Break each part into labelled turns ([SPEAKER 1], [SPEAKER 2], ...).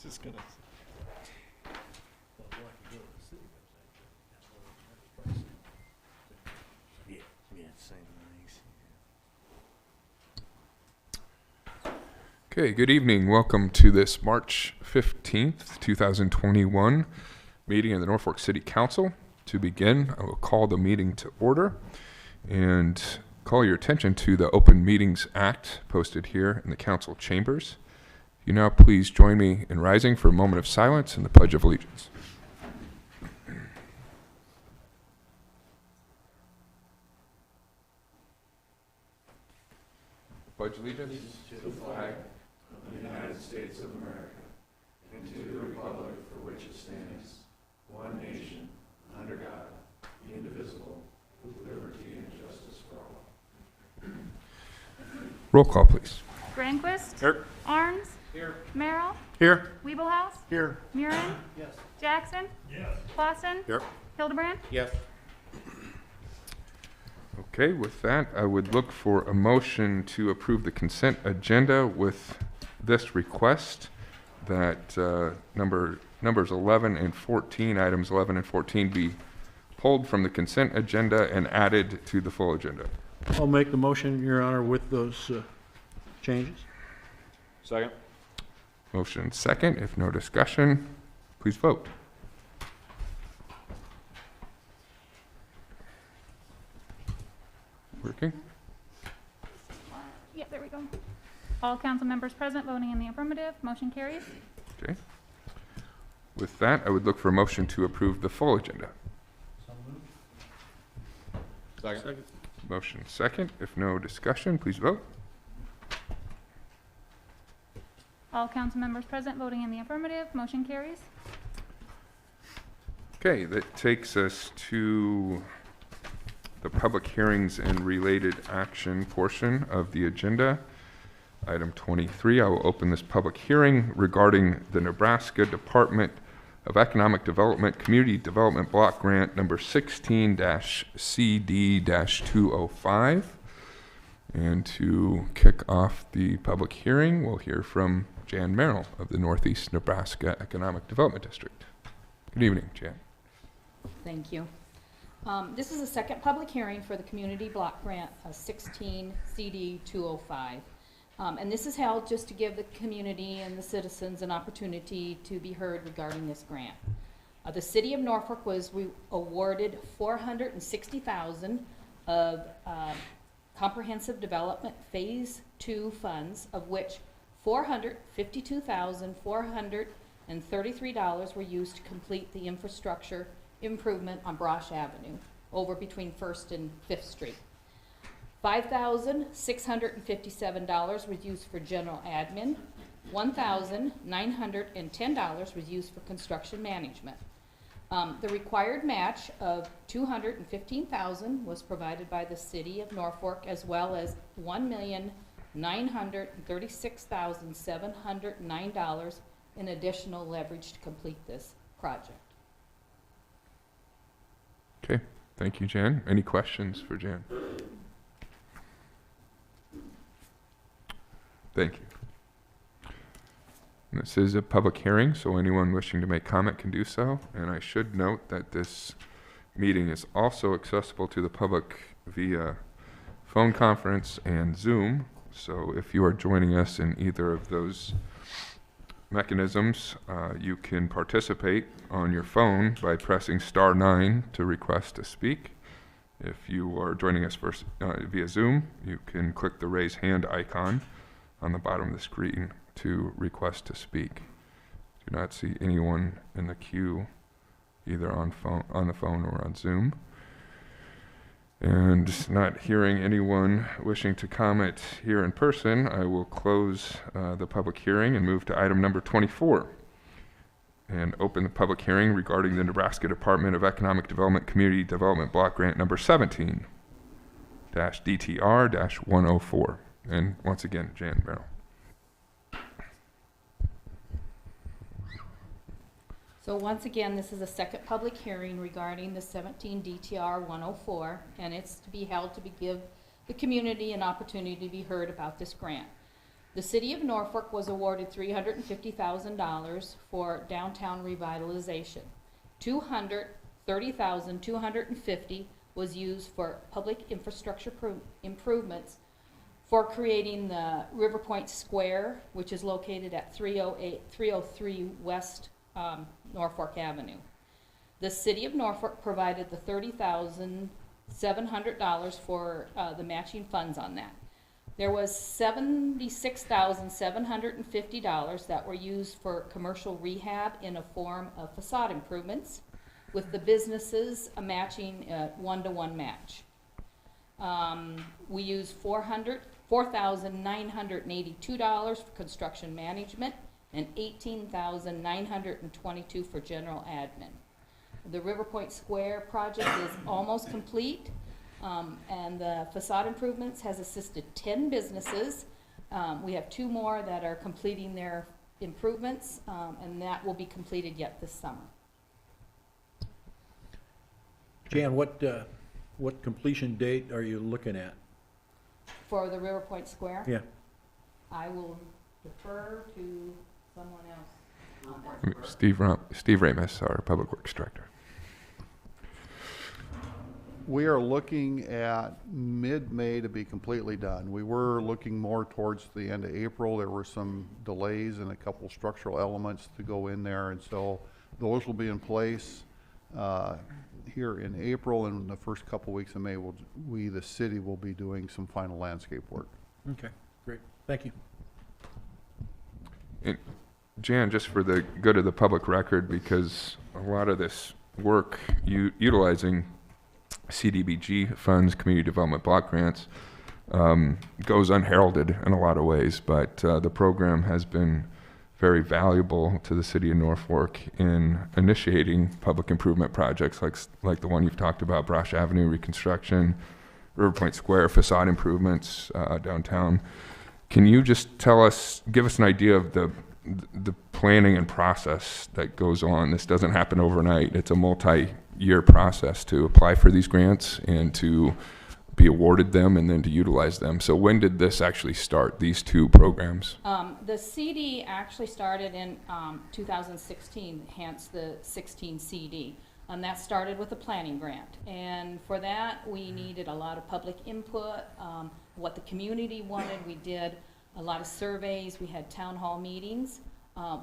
[SPEAKER 1] Just gonna. Yeah, same things.
[SPEAKER 2] Okay, good evening. Welcome to this March 15th, 2021 meeting of the Norfolk City Council. To begin, I will call the meeting to order and call your attention to the Open Meetings Act posted here in the council chambers. You now please join me in rising for a moment of silence and the Pledge of Allegiance. Pledge allegiance
[SPEAKER 3] to the flag of the United States of America and to the republic for which it stands, one nation, under God, indivisible, with liberty and justice for all.
[SPEAKER 2] Roll call, please.
[SPEAKER 4] Granquist.
[SPEAKER 1] Here.
[SPEAKER 4] Arns.
[SPEAKER 1] Here.
[SPEAKER 4] Merrill.
[SPEAKER 1] Here.
[SPEAKER 4] Wiebelhaus.
[SPEAKER 1] Here.
[SPEAKER 4] Murin.
[SPEAKER 1] Yes.
[SPEAKER 4] Jackson.
[SPEAKER 3] Yes.
[SPEAKER 4] Clausen.
[SPEAKER 1] Here.
[SPEAKER 4] Hildebrand.
[SPEAKER 1] Yes.
[SPEAKER 2] Okay, with that, I would look for a motion to approve the consent agenda with this request that numbers 11 and 14, items 11 and 14 be pulled from the consent agenda and added to the full agenda.
[SPEAKER 5] I'll make the motion, Your Honor, with those changes.
[SPEAKER 1] Second.
[SPEAKER 2] Motion second. If no discussion, please vote. Working?
[SPEAKER 4] Yeah, there we go. All council members present voting in the affirmative. Motion carries.
[SPEAKER 2] Okay. With that, I would look for a motion to approve the full agenda.
[SPEAKER 1] Second.
[SPEAKER 2] Motion second. If no discussion, please vote.
[SPEAKER 4] All council members present voting in the affirmative. Motion carries.
[SPEAKER 2] Okay, that takes us to the public hearings and related action portion of the agenda. Item 23, I will open this public hearing regarding the Nebraska Department of Economic Development Community Development Block Grant number 16-CD-205. And to kick off the public hearing, we'll hear from Jan Merrill of the Northeast Nebraska Economic Development District. Good evening, Jan.
[SPEAKER 6] Thank you. This is the second public hearing for the Community Block Grant 16 CD 205. And this is held just to give the community and the citizens an opportunity to be heard regarding this grant. The City of Norfolk was awarded $460,000 of Comprehensive Development Phase 2 funds, of which $452,433 were used to complete the infrastructure improvement on Brosh Avenue over between 1st and 5th Street. $5,657 was used for general admin. $1,910 was used for construction management. The required match of $215,000 was provided by the City of Norfolk, as well as $1,936,709 in additional leverage to complete this project.
[SPEAKER 2] Okay, thank you, Jan. Any questions for Jan? Thank you. This is a public hearing, so anyone wishing to make comment can do so. And I should note that this meeting is also accessible to the public via phone conference and Zoom. So if you are joining us in either of those mechanisms, you can participate on your phone by pressing *9 to request to speak. If you are joining us via Zoom, you can click the raise hand icon on the bottom of the screen to request to speak. Do not see anyone in the queue either on the phone or on Zoom. And not hearing anyone wishing to comment here in person, I will close the public hearing and move to item number 24 and open the public hearing regarding the Nebraska Department of Economic Development Community Development Block Grant number 17-DTR-104. And once again, Jan Merrill.
[SPEAKER 6] So once again, this is a second public hearing regarding the 17 DTR 104, and it's to be held to give the community an opportunity to be heard about this grant. The city of Norfolk was awarded $350,000 for downtown revitalization. $230,250 was used for public infrastructure improvements for creating the River Point Square, which is located at 303 West Norfolk Avenue. The city of Norfolk provided the $30,700 for the matching funds on that. There was $76,750 that were used for commercial rehab in a form of facade improvements, with the businesses a matching 1-to-1 match. We used $4,982 for construction management and $18,922 for general admin. The River Point Square project is almost complete, and the facade improvements has assisted 10 businesses. We have 2 more that are completing their improvements, and that will be completed yet this summer.
[SPEAKER 5] Jan, what completion date are you looking at?
[SPEAKER 6] For the River Point Square?
[SPEAKER 5] Yeah.
[SPEAKER 6] I will defer to someone else on that.
[SPEAKER 2] Steve Ramus, our Public Works Director.
[SPEAKER 3] We are looking at mid-May to be completely done. We were looking more towards the end of April. There were some delays and a couple structural elements to go in there, and so those will be in place here in April, and in the first couple weeks of May, the city will be doing some final landscape work.
[SPEAKER 5] Okay, great. Thank you.
[SPEAKER 2] And Jan, just for the good of the public record, because a lot of this work utilizing CDBG funds, community development block grants, goes unheralded in a lot of ways, but the program has been very valuable to the city of Norfolk in initiating public improvement projects like the one you've talked about, Brosh Avenue reconstruction, River Point Square facade improvements downtown. Can you just give us an idea of the planning and process that goes on? This doesn't happen overnight. It's a multi-year process to apply for these grants and to be awarded them and then to utilize them. So when did this actually start, these 2 programs?
[SPEAKER 6] The CD actually started in 2016, hence the 16 CD. And that started with a planning grant. And for that, we needed a lot of public input, what the community wanted. We did a lot of surveys. We had town hall meetings.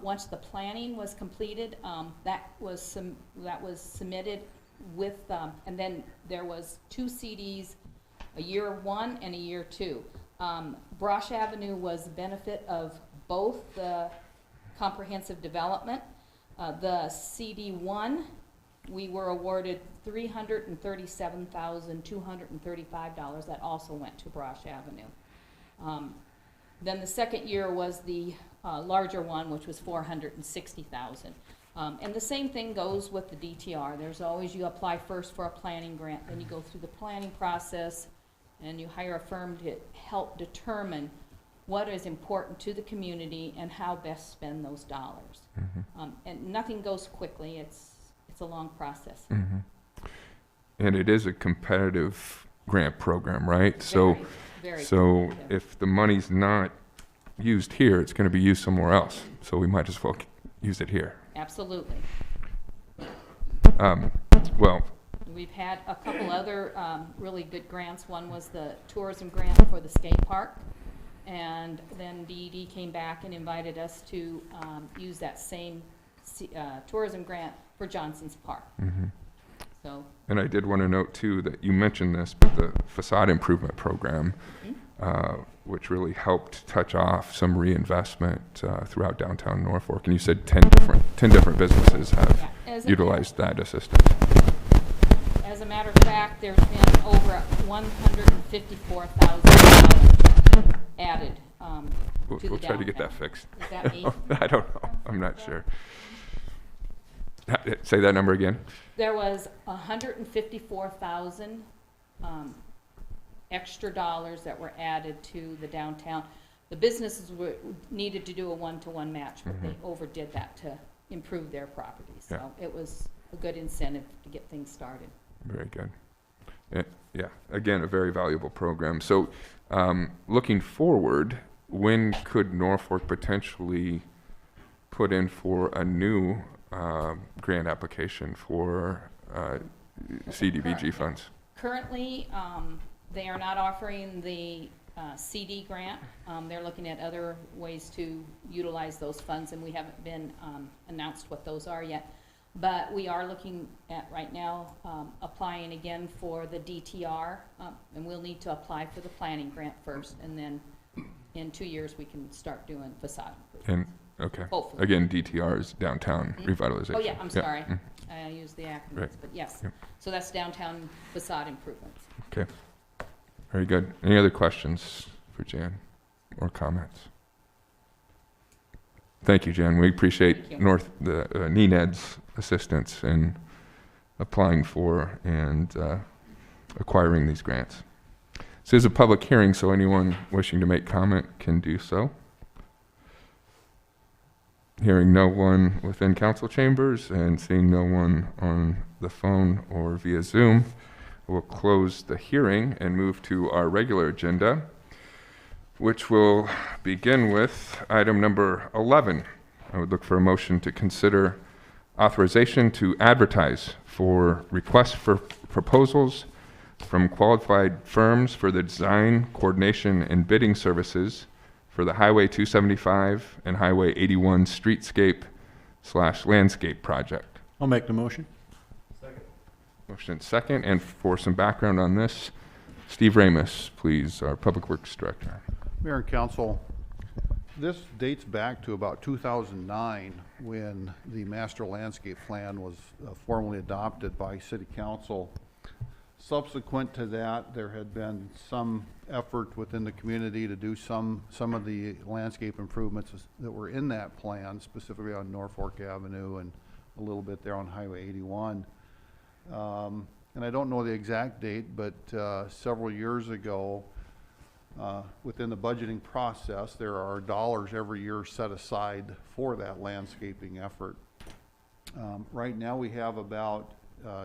[SPEAKER 6] Once the planning was completed, that was submitted with, and then there was 2 CDs, a year 1 and a year 2. Brosh Avenue was the benefit of both the comprehensive development. The CD1, we were awarded $337,235. That also went to Brosh Avenue. Then the second year was the larger one, which was $460,000. And the same thing goes with the DTR. There's always, you apply first for a planning grant, then you go through the planning process, and you hire a firm to help determine what is important to the community and how best spend those dollars.
[SPEAKER 2] Mm-hmm.
[SPEAKER 6] And nothing goes quickly. It's a long process.
[SPEAKER 2] Mm-hmm. And it is a competitive grant program, right?
[SPEAKER 6] Very
[SPEAKER 2] so
[SPEAKER 6] competitive.
[SPEAKER 2] If the money's not used here, it's going to be used somewhere else. So we might as well use it here.
[SPEAKER 6] Absolutely.
[SPEAKER 2] Well,
[SPEAKER 6] We've had a couple other really good grants. One was the tourism grant for the skate park. And then DED came back and invited us to use that same tourism grant for Johnson's Park.
[SPEAKER 2] mm-hmm.
[SPEAKER 6] So,
[SPEAKER 2] And I did want to note too that you mentioned this, but the facade improvement program, which really helped touch off some reinvestment throughout downtown Norfolk. And you said 10 different businesses have utilized that assistance.
[SPEAKER 6] As a matter of fact, there's been over $154,000 added to the
[SPEAKER 2] We'll try to get
[SPEAKER 6] downtown.
[SPEAKER 2] that fixed.
[SPEAKER 6] Is that me?
[SPEAKER 2] I don't know. I'm not sure. Say that number again.
[SPEAKER 6] There was $154,000 extra dollars that were added to the downtown. The businesses needed to do a 1-to-1 match, but they overdid that to improve their properties. So it was a good incentive to get things started.
[SPEAKER 2] Very good. Yeah, again, a very valuable program. So looking forward, when could Norfolk potentially put in for a new grant application for CDBG funds?
[SPEAKER 6] Currently, they are not offering the CD grant. They're looking at other ways to utilize those funds, and we haven't been announced what those are yet. But we are looking at right now applying again for the DTR, and we'll need to apply for the planning grant first, and then in 2 years we can start doing facade improvements.
[SPEAKER 2] And okay,
[SPEAKER 6] Hopefully.
[SPEAKER 2] again, DTR is downtown revitalization.
[SPEAKER 6] Oh, yeah, I'm sorry.
[SPEAKER 2] Mm.
[SPEAKER 6] I use the acronyms,
[SPEAKER 2] Right.
[SPEAKER 6] but yes.
[SPEAKER 2] Yep.
[SPEAKER 6] So that's downtown facade improvements.
[SPEAKER 2] Okay, very good. Any other questions for Jan or comments? Thank you, Jan. We appreciate
[SPEAKER 6] Thank you.
[SPEAKER 2] the NENAD's assistance in applying for and acquiring these grants. This is a public hearing, so anyone wishing to make comment can do so. Hearing no one within council chambers and seeing no one on the phone or via Zoom, we'll close the hearing and move to our regular agenda, which will begin with item number 11. I would look for a motion to consider authorization to advertise for requests for proposals from qualified firms for the design, coordination, and bidding services for the Highway 275 and Highway 81 streetscape/landscape project.
[SPEAKER 5] I'll make the motion.
[SPEAKER 2] Motion second, and for some background on this, Steve Ramus, please, our Public Works Director.
[SPEAKER 3] Mayor and Council, this dates back to about 2009 when the Master Landscape Plan was formally adopted by City Council. Subsequent to that, there had been some effort within the community to do some of the landscape improvements that were in that plan, specifically on Norfolk Avenue and a little bit there on Highway 81. And I don't know the exact date, but several years ago, within the budgeting process, there are dollars every year set aside for that landscaping effort. Right now we have about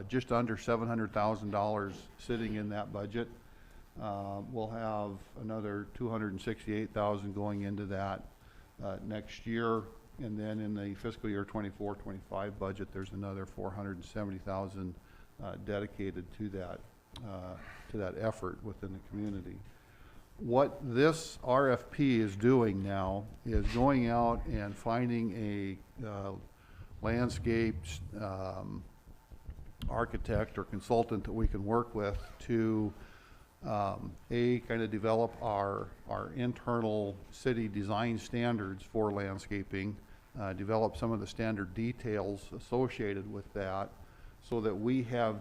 [SPEAKER 3] just under $700,000 sitting in that budget. We'll have another $268,000 going into that next year, and then in the fiscal year 24-25 budget, there's another $470,000 dedicated to that effort within the community. What this RFP is doing now is going out and finding a landscape architect or consultant that we can work with to kind of develop our internal city design standards for landscaping, develop some of the standard details associated with that, so that we have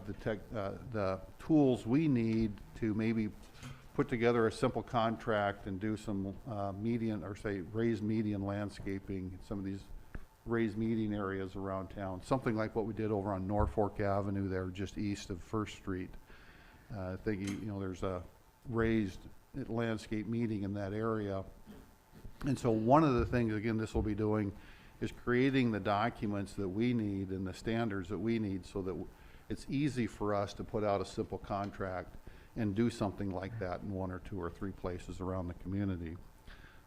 [SPEAKER 3] the tools we need to maybe put together a simple contract and do some median, or say raised median landscaping, some of these raised median areas around town, something like what we did over on Norfolk Avenue there, just east of First Street. I think, you know, there's a raised landscape median in that area. And so one of the things, again, this will be doing is creating the documents that we need and the standards that we need so that it's easy for us to put out a simple contract and do something like that in 1 or 2 or 3 places around the community.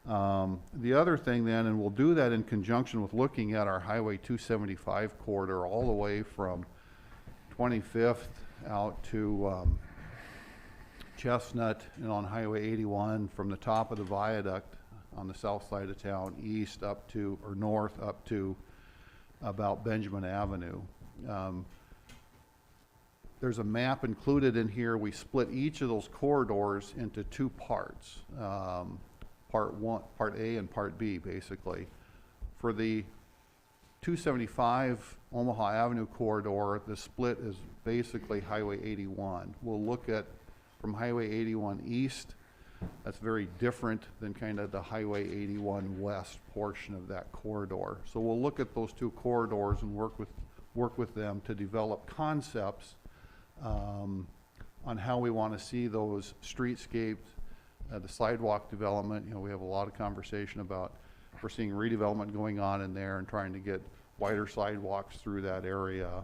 [SPEAKER 3] The other thing then, and we'll do that in conjunction with looking at our Highway 275 corridor all the way from 25th out to Chestnut, and on Highway 81 from the top of the viaduct on the south side of town east up to, or north up to about Benjamin Avenue. There's a map included in here. We split each of those corridors into 2 parts. Part A and Part B, basically. For the 275 Omaha Avenue corridor, the split is basically Highway 81. We'll look at from Highway 81 east. That's very different than kind of the Highway 81 west portion of that corridor. So we'll look at those 2 corridors and work with them to develop concepts on how we want to see those streetscapes, the sidewalk development. You know, we have a lot of conversation about, we're seeing redevelopment going on in there and trying to get wider sidewalks through that area,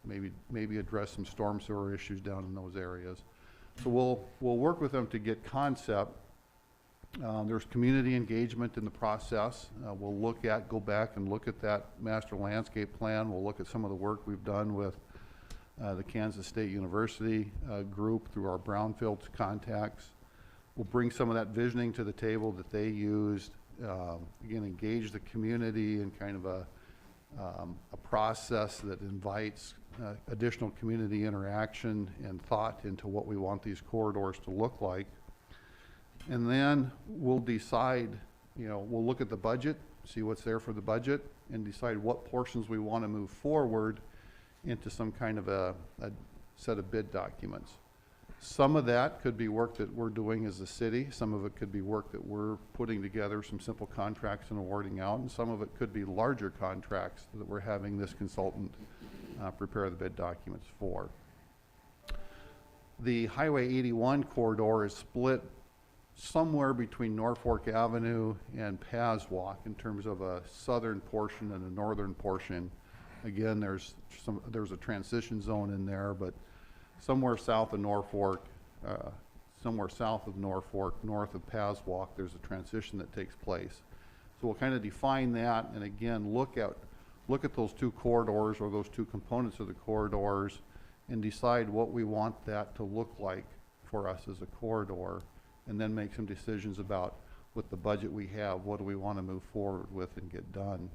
[SPEAKER 3] maybe address some storm sewer issues down in those areas. So we'll work with them to get concept, There's community engagement in the process. We'll go back and look at that master landscape plan. We'll look at some of the work we've done with the Kansas State University group through our brownfield contacts. We'll bring some of that visioning to the table that they used. Again, engage the community in kind of a process that invites additional community interaction and thought into what we want these corridors to look like. And then we'll decide, we'll look at the budget, see what's there for the budget, and decide what portions we want to move forward into some kind of a set of bid documents. Some of that could be work that we're doing as a city. Some of it could be work that we're putting together some simple contracts and awarding out. And some of it could be larger contracts that we're having this consultant prepare the bid documents for. The Highway 81 corridor is split somewhere between Norfolk Avenue and Paswalk in terms of a southern portion and a northern portion. Again, there's a transition zone in there, but somewhere south of Norfolk, north of Paswalk, there's a transition that takes place. So we'll kind of define that, and again, look at those two corridors or those two components of the corridors and decide what we want that to look like for us as a corridor, and then make some decisions about, with the budget we have, what do we want to move forward with and get done.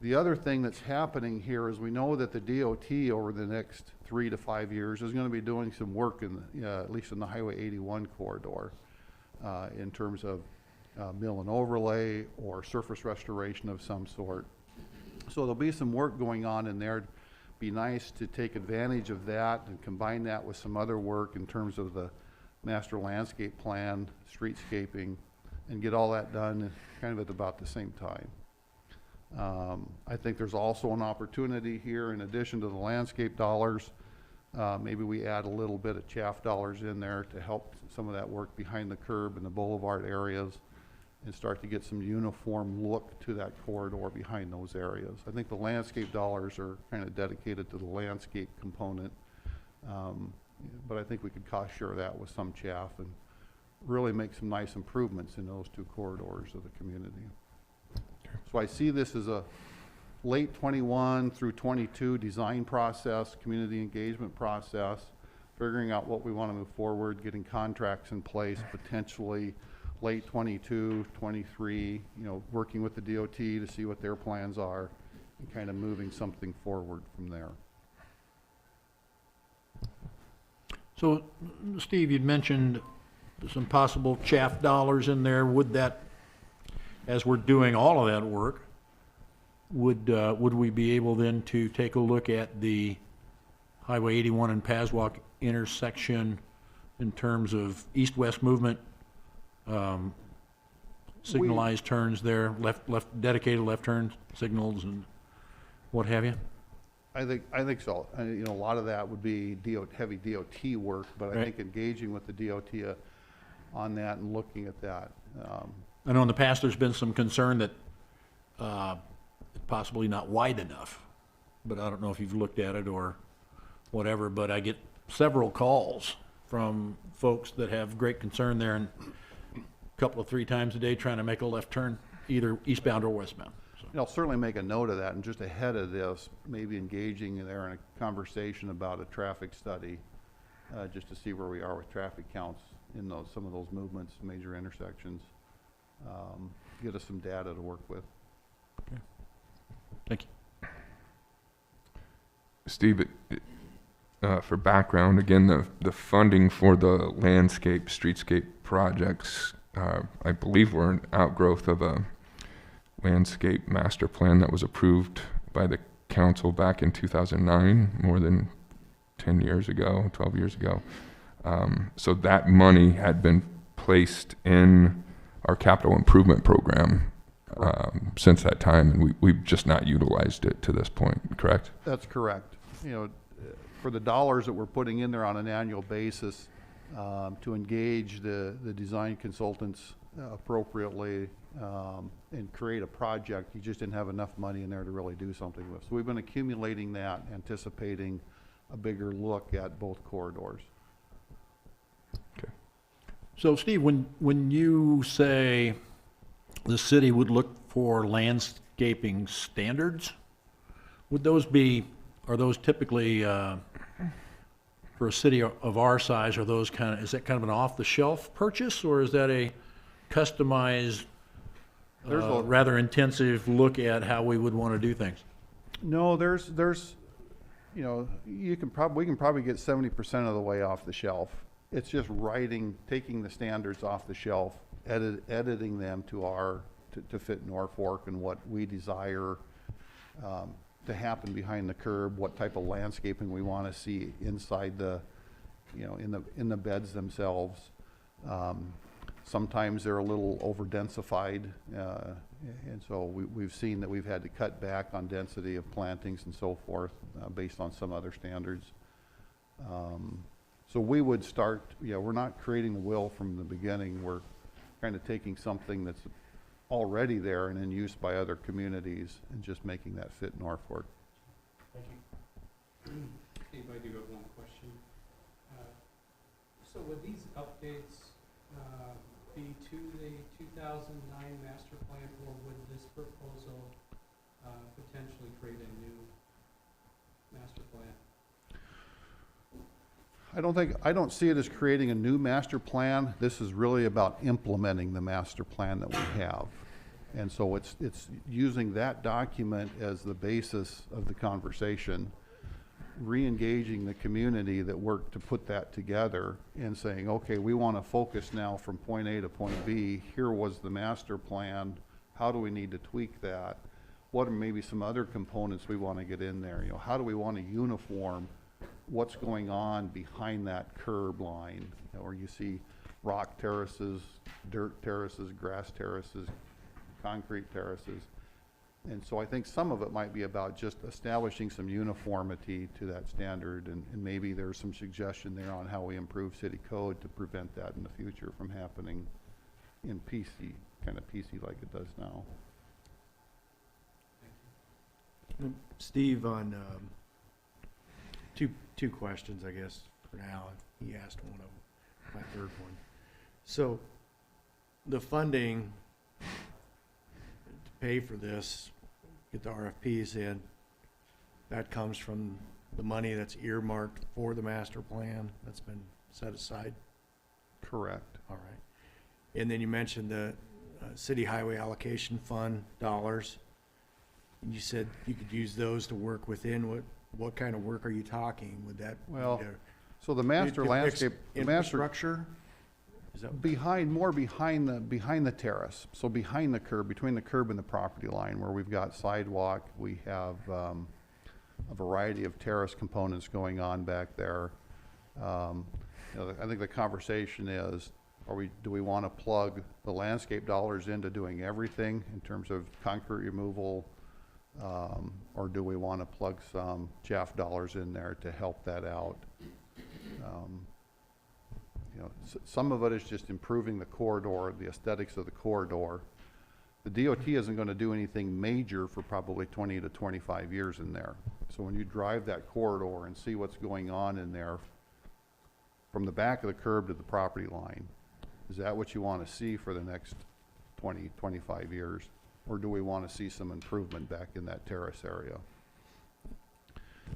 [SPEAKER 3] The other thing that's happening here is we know that the DOT over the next 3 to 5 years is going to be doing some work at least in the Highway 81 corridor in terms of mill and overlay or surface restoration of some sort. So there'll be some work going on in there. It'd be nice to take advantage of that and combine that with some other work in terms of the master landscape plan, streetscaping, and get all that done kind of at about the same time. I think there's also an opportunity here, in addition to the landscape dollars, maybe we add a little bit of chaff dollars in there to help some of that work behind the curb and the boulevard areas, and start to get some uniform look to that corridor behind those areas. I think the landscape dollars are kind of dedicated to the landscape component, but I think we could cost share that with some chaff and really make some nice improvements in those two corridors of the community. So I see this as a late 21 through 22 design process, community engagement process, figuring out what we want to move forward, getting contracts in place, potentially late 22, 23, working with the DOT to see what their plans are, and kind of moving something forward from there.
[SPEAKER 5] So, Steve, you'd mentioned some possible chaff dollars in there. Would that, as we're doing all of that work, would we be able then to take a look at the Highway 81 and Paswalk intersection in terms of east-west movement, signalized turns there, left dedicated left turn signals and what have you?
[SPEAKER 3] I think so. A lot of that would be heavy DOT work, but I think engaging with the DOT on that and looking at that.
[SPEAKER 5] I know in the past there's been some concern that it's possibly not wide enough, but I don't know if you've looked at it or whatever, but I get several calls from folks that have great concern there, and a couple of 3 times a day trying to make a left turn, either eastbound or westbound. So.
[SPEAKER 3] I'll certainly make a note of that, and just ahead of this, maybe engaging there in a conversation about a traffic study, just to see where we are with traffic counts in some of those movements, major intersections. Get us some data to work with.
[SPEAKER 5] Okay. Thank you.
[SPEAKER 2] Steve, for background, again, the funding for the landscape, streetscape projects, I believe were an outgrowth of a landscape master plan that was approved by the council back in 2009, more than 10 years ago, 12 years ago. So that money had been placed in our capital improvement program since that time, and we've just not utilized it to this point, correct?
[SPEAKER 3] That's correct. For the dollars that we're putting in there on an annual basis to engage the design consultants appropriately and create a project, you just didn't have enough money in there to really do something with. So we've been accumulating that, anticipating a bigger look at both corridors.
[SPEAKER 2] Okay.
[SPEAKER 5] So Steve, when you say the city would look for landscaping standards, would those be, are those typically, for a city of our size, are those is that kind of an off-the-shelf purchase, or is that a customized, rather intensive look at how we would want to do things?
[SPEAKER 3] No, there's, you know, we can probably get 70% of the way off the shelf. It's just taking the standards off the shelf, editing them to fit Norfolk and what we desire to happen behind the curb, what type of landscaping we want to see inside the, you know, in the beds themselves. Sometimes they're a little over densified, and so we've seen that we've had to cut back on density of plantings and so forth based on some other standards. So we would start, we're not creating the wheel from the beginning. We're kind of taking something that's already there and in use by other communities and just making that fit Norfolk.
[SPEAKER 7] Thank you. Steve, I do have one question. So would these updates be to the 2009 master plan, or would this proposal potentially create a new master plan?
[SPEAKER 3] I don't see it as creating a new master plan. This is really about implementing the master plan that we have. And so it's using that document as the basis of the conversation, re-engaging the community that worked to put that together and saying, okay, we want to focus now from point A to point B. Here was the master plan. How do we need to tweak that? What are maybe some other components we want to get in there? How do we want to uniform what's going on behind that curb line, where you see rock terraces, dirt terraces, grass terraces, concrete terraces. And so I think some of it might be about just establishing some uniformity to that standard, and maybe there's some suggestion there on how we improve city code to prevent that in the future from happening in PC, kind of PC like it does now.
[SPEAKER 8] Steve, on two questions, I guess, for now. He asked one of them, my third one. So the funding to pay for this, get the RFPs in, that comes from the money that's earmarked for the master plan that's been set aside?
[SPEAKER 3] Correct.
[SPEAKER 8] All right. And then you mentioned the city highway allocation fund dollars. You said you could use those to work within. What kind of work are you talking? Would that
[SPEAKER 3] Well,
[SPEAKER 8] be to
[SPEAKER 3] so the master landscape, the master
[SPEAKER 8] infrastructure? Is that
[SPEAKER 3] behind the terrace, so behind the curb, between the curb and the property line, where we've got sidewalk, we have a variety of terrace components going on back there. I think the conversation is, do we want to plug the landscape dollars into doing everything in terms of concrete removal, or do we want to plug some chaff dollars in there to help that out? Some of it is just improving the corridor, the aesthetics of the corridor. The DOT isn't going to do anything major for probably 20 to 25 years in there. So when you drive that corridor and see what's going on in there from the back of the curb to the property line, is that what you want to see for the next 20, 25 years? Or do we want to see some improvement back in that terrace area?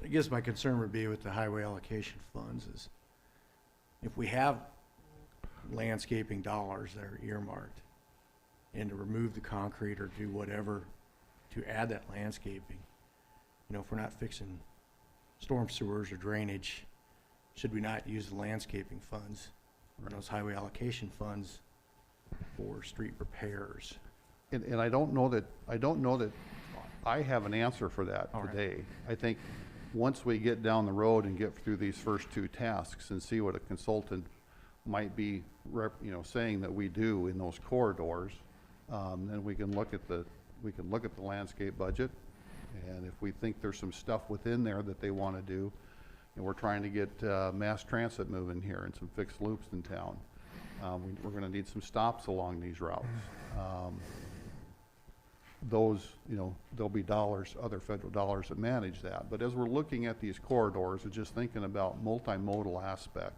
[SPEAKER 8] I guess my concern would be with the highway allocation funds is if we have landscaping dollars that are earmarked and to remove the concrete or do whatever to add that landscaping, if we're not fixing storm sewers or drainage, should we not use the landscaping funds or those highway allocation funds for street repairs?
[SPEAKER 3] And I don't know that I have an answer for that today. Right. I think once we get down the road and get through these first two tasks and see what a consultant might be, saying that we do in those corridors, then we can look at the landscape budget, and if we think there's some stuff within there that they want to do, and we're trying to get mass transit moving here and some fixed loops in town, we're going to need some stops along these routes. Those, there'll be dollars, other federal dollars that manage that. But as we're looking at these corridors and just thinking about multimodal aspect,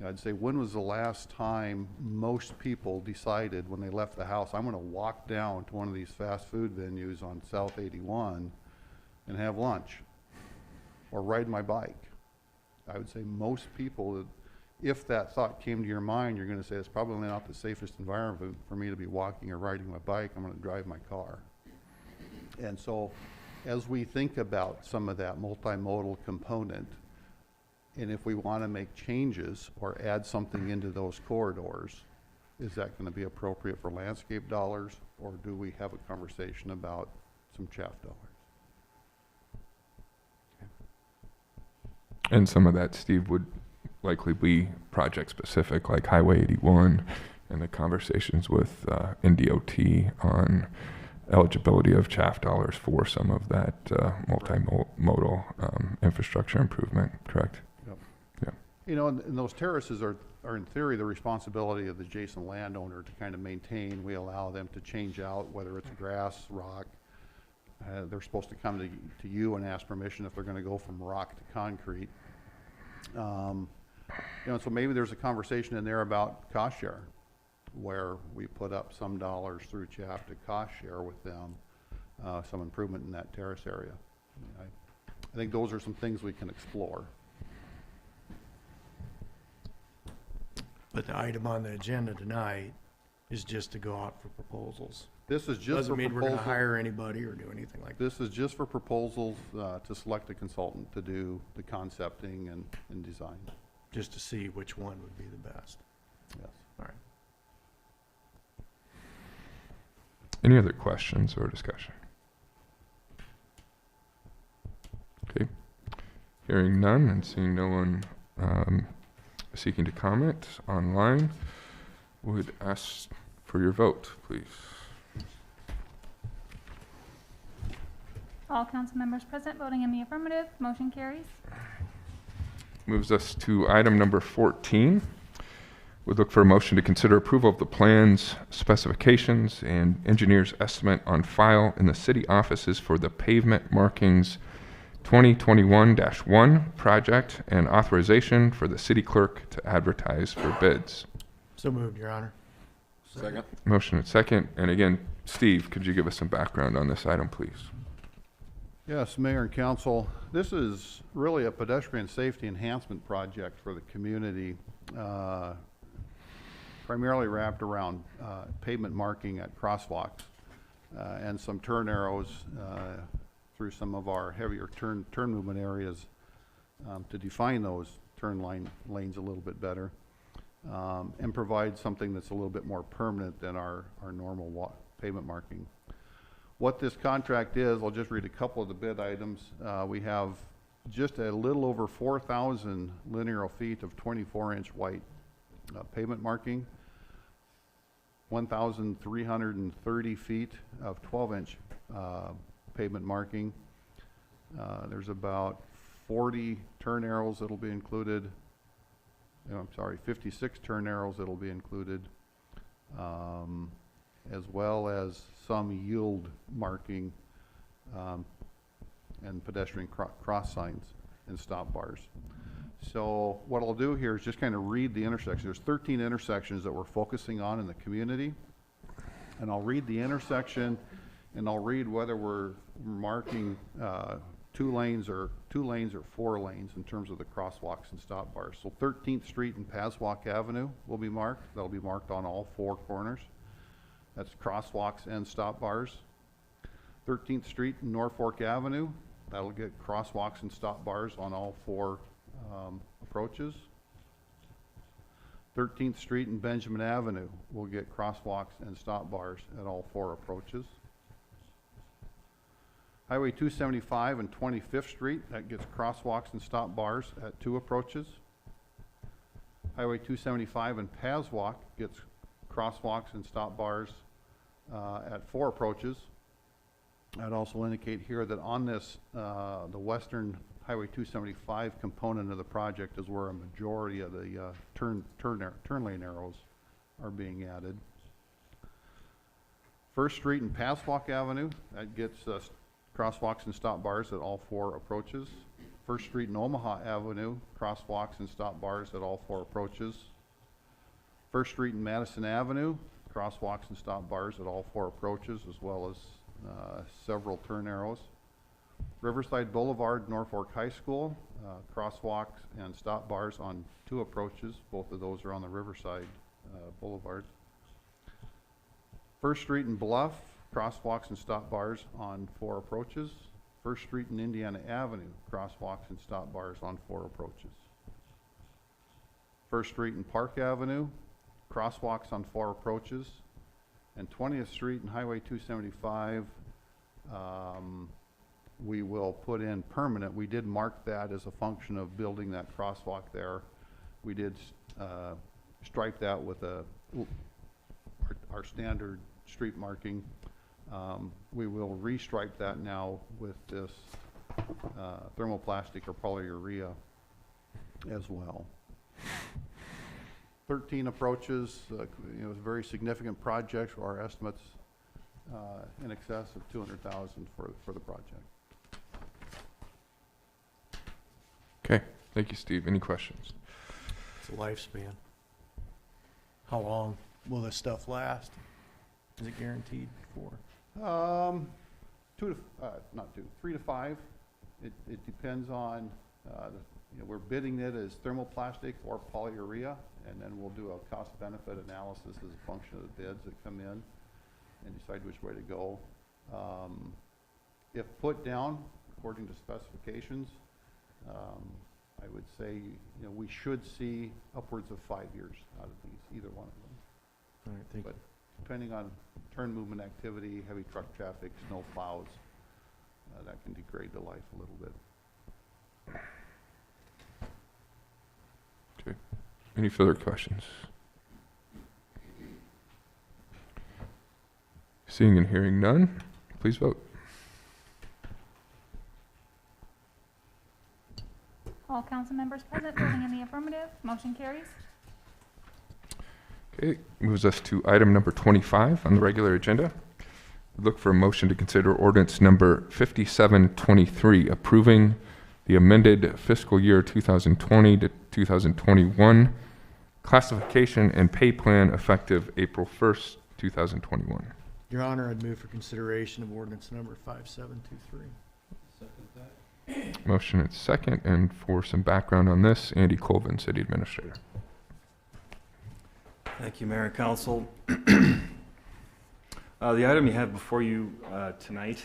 [SPEAKER 3] I'd say, when was the last time most people decided when they left the house, I'm going to walk down to one of these fast food venues on South 81 and have lunch or ride my bike? I would say most people, if that thought came to your mind, you're going to say, it's probably not the safest environment for me to be walking or riding my bike. I'm going to drive my car. And so as we think about some of that multimodal component, and if we want to make changes or add something into those corridors, is that going to be appropriate for landscape dollars, or do we have a conversation about some CHAF dollars?
[SPEAKER 2] And some of that, Steve, would likely be project specific, like Highway 81 and the conversations with NDOT on eligibility of CHAF dollars for some of that multimodal infrastructure improvement, correct?
[SPEAKER 3] Yep.
[SPEAKER 2] Yeah.
[SPEAKER 3] You know, and those terraces are in theory the responsibility of the adjacent landowner to kind of maintain. We allow them to change out, whether it's grass, rock. They're supposed to come to you and ask permission if they're going to go from rock to concrete. You know, so maybe there's a conversation in there about cost share, where we put up some dollars through CHAF to cost share with them, some improvement in that terrace area. I think those are some things we can explore.
[SPEAKER 8] But the item on the agenda tonight is just to go out for proposals.
[SPEAKER 3] This is just
[SPEAKER 8] Doesn't
[SPEAKER 3] for
[SPEAKER 8] mean we're gonna
[SPEAKER 3] proposals.
[SPEAKER 8] hire anybody or do anything like that.
[SPEAKER 3] This is just for proposals to select a consultant to do the concepting and design.
[SPEAKER 8] Just to see which one would be the best.
[SPEAKER 3] Yes.
[SPEAKER 8] All right.
[SPEAKER 2] Any other questions or discussion? Okay. Hearing none and seeing no one seeking to comment online, would ask for your vote, please.
[SPEAKER 4] All council members present voting in the affirmative, motion carries.
[SPEAKER 2] Moves us to item number 14. Would look for a motion to consider approval of the plans, specifications, and engineer's estimate on file in the city offices for the pavement markings 2021-1 project and authorization for the city clerk to advertise for bids.
[SPEAKER 8] So moved, Your Honor.
[SPEAKER 1] Second.
[SPEAKER 2] Motion and second. And again, Steve, could you give us some background on this item, please?
[SPEAKER 3] Yes, Mayor and Council, this is really a pedestrian safety enhancement project for the community, primarily wrapped around pavement marking at crosswalks and some turn arrows through some of our heavier turn movement areas to define those turn lanes a little bit better and provide something that's a little bit more permanent than our normal pavement marking. What this contract is, I'll just read a couple of the bid items. We have just a little over 4,000 linear feet of 24-inch white pavement marking, 1,330 feet of 12-inch pavement marking. There's about 40 turn arrows that'll be included. I'm sorry, 56 turn arrows that'll be included, as well as some yield marking and pedestrian cross signs and stop bars. So what I'll do here is just kind of read the intersections. There's 13 intersections that we're focusing on in the community, and I'll read the intersection and I'll read whether we're marking 2 lanes or 4 lanes in terms of the crosswalks and stop bars. So 13th Street and Paswalk Avenue will be marked. That'll be marked on all 4 corners. That's crosswalks and stop bars. 13th Street and Norfolk Avenue, that'll get crosswalks and stop bars on all 4 approaches. 13th Street and Benjamin Avenue will get crosswalks and stop bars at all 4 approaches. Highway 275 and 25th Street, that gets crosswalks and stop bars at 2 approaches. Highway 275 and Paswalk gets crosswalks and stop bars at 4 approaches. I'd also indicate here that on this, the western Highway 275 component of the project is where a majority of the turn lane arrows are being added. 1st Street and Paswalk Avenue, that gets crosswalks and stop bars at all 4 approaches. First Street and Omaha Avenue, crosswalks and stop bars at all 4 approaches. First Street and Madison Avenue, crosswalks and stop bars at all 4 approaches, as well as several turn arrows. Riverside Boulevard, Norfolk High School, crosswalks and stop bars on 2 approaches. Both of those are on the Riverside Boulevard. First Street and Bluff, crosswalks and stop bars on 4 approaches. First Street and Indiana Avenue, crosswalks and stop bars on 4 approaches. First Street and Park Avenue, crosswalks on 4 approaches. And 20th Street and Highway 275, we will put in permanent. We did mark that as a function of building that crosswalk there. We did stripe that with our standard street marking. We will restripe that now with this thermoplastic or polyurea as well. 13 approaches, very significant projects. Our estimates in excess of $200,000 for the project.
[SPEAKER 2] Okay, thank you, Steve. Any questions?
[SPEAKER 8] It's a lifespan. How long will this stuff last? Is it guaranteed for?
[SPEAKER 3] 3 to 5. It depends on, we're bidding it as thermoplastic or polyurea, and then we'll do a cost-benefit analysis as a function of the bids that come in and decide which way to go. If put down according to specifications, I would say, we should see upwards of 5 years out of these, either one of them.
[SPEAKER 8] All right, thank you.
[SPEAKER 3] But depending on turn movement activity, heavy truck traffic, snow plows, that can degrade the life a little bit.
[SPEAKER 2] Okay. Any further questions? Seeing and hearing none, please vote.
[SPEAKER 4] All council members present voting in the affirmative, motion carries.
[SPEAKER 2] Okay, moves us to item number 25 on the regular agenda. Look for a motion to consider ordinance number 5723, approving the amended fiscal year 2020 to 2021 classification and pay plan effective April 1st, 2021.
[SPEAKER 8] Your Honor, I'd move for consideration of ordinance number 5723.
[SPEAKER 7] Second that.
[SPEAKER 2] Motion and second, and for some background on this, Andy Colvin, City Administrator.
[SPEAKER 9] Thank you, Mayor and Council. The item you have before you tonight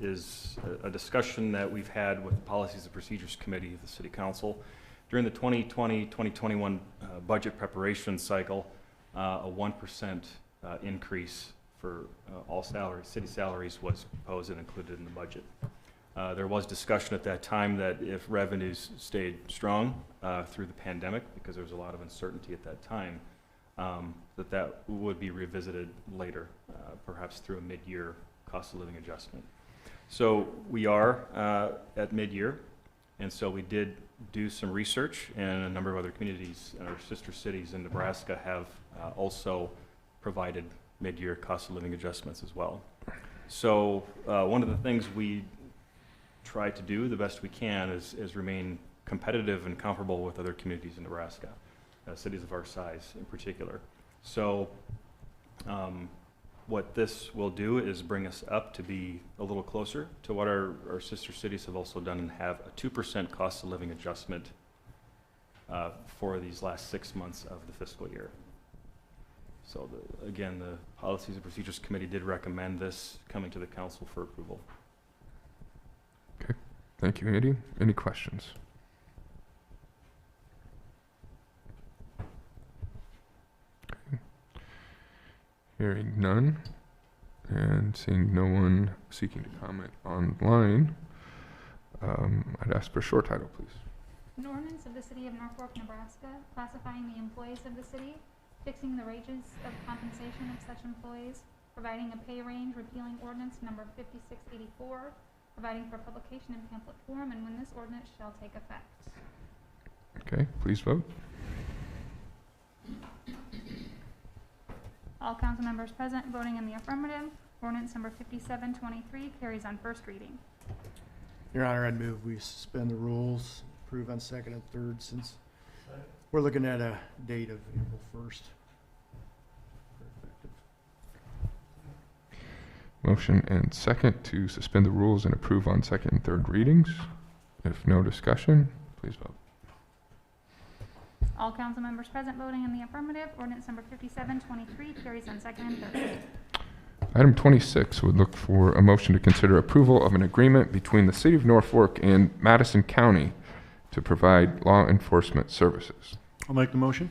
[SPEAKER 9] is a discussion that we've had with the Policies and Procedures Committee of the City Council. During the 2020-2021 budget preparation cycle, a 1% increase for all salaries, city salaries, was proposed and included in the budget. There was discussion at that time that if revenues stayed strong through the pandemic, because there was a lot of uncertainty at that time, that would be revisited later, perhaps through a mid-year cost of living adjustment. So we are at mid-year, and so we did do some research, and a number of other communities, our sister cities in Nebraska, have also provided mid-year cost of living adjustments as well. So one of the things we try to do the best we can is remain competitive and comparable with other communities in Nebraska, cities of our size in particular. So what this will do is bring us up to be a little closer to what our sister cities have also done, and have a 2% cost of living adjustment for these last 6 months of the fiscal year. So again, the Policies and Procedures Committee did recommend this coming to the council for approval.
[SPEAKER 2] Okay, thank you, Andy. Any questions? Okay. Hearing none, and seeing no one seeking to comment online, I'd ask for a short title, please.
[SPEAKER 4] An ordinance of the City of Norfolk, Nebraska, classifying the employees of the city, fixing the wages of compensation of such employees, providing a pay range, repealing ordinance number 5684, providing for publication in pamphlet form, and when this ordinance shall take effect.
[SPEAKER 2] Okay, please vote.
[SPEAKER 4] All council members present voting in the affirmative, ordinance number 5723 carries on first reading.
[SPEAKER 8] Your Honor, I'd move we suspend the rules, approve on second and third, since we're looking at a date of April 1st.
[SPEAKER 2] Motion and second to suspend the rules and approve on second and third readings. If no discussion, please vote.
[SPEAKER 4] All council members present voting in the affirmative. Ordinance number 5723 carries on second and third.
[SPEAKER 2] Item 26 would look for a motion to consider approval of an agreement between the City of Norfolk and Madison County to provide law enforcement services.
[SPEAKER 5] I'll make the motion.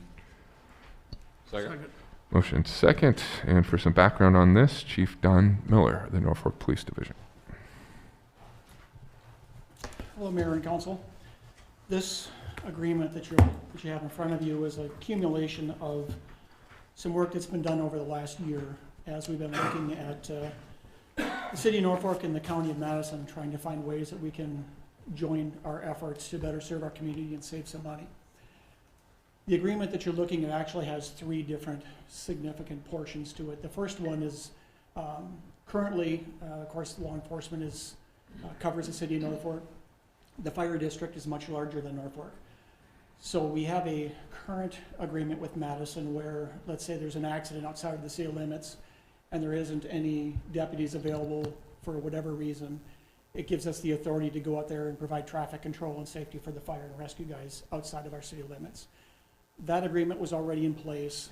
[SPEAKER 1] Second.
[SPEAKER 2] Motion second, and for some background on this, Chief Don Miller, the Norfolk Police Division.
[SPEAKER 10] Hello, Mayor and Council. This agreement that you have in front of you is a accumulation of some work that's been done over the last year as we've been looking at the City of Norfolk and the County of Madison, trying to find ways that we can join our efforts to better serve our community and save some money. The agreement that you're looking at actually has three different significant portions to it. The first one is currently, of course, law enforcement covers the City of Norfolk. The fire district is much larger than Norfolk. So we have a current agreement with Madison where, let's say there's an accident outside of the city limits and there isn't any deputies available for whatever reason. It gives us the authority to go out there and provide traffic control and safety for the fire and rescue guys outside of our city limits. That agreement was already in place.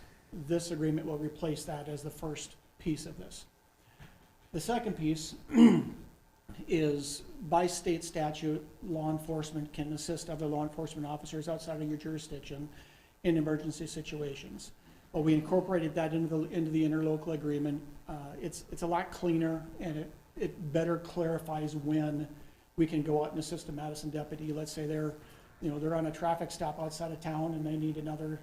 [SPEAKER 10] This agreement will replace that as the first piece of this. The second piece is, by state statute, law enforcement can assist other law enforcement officers outside of your jurisdiction in emergency situations. Well, we incorporated that into the interlocal agreement. It's a lot cleaner, and it better clarifies when we can go out and assist a Madison deputy. Let's say they're on a traffic stop outside of town and they need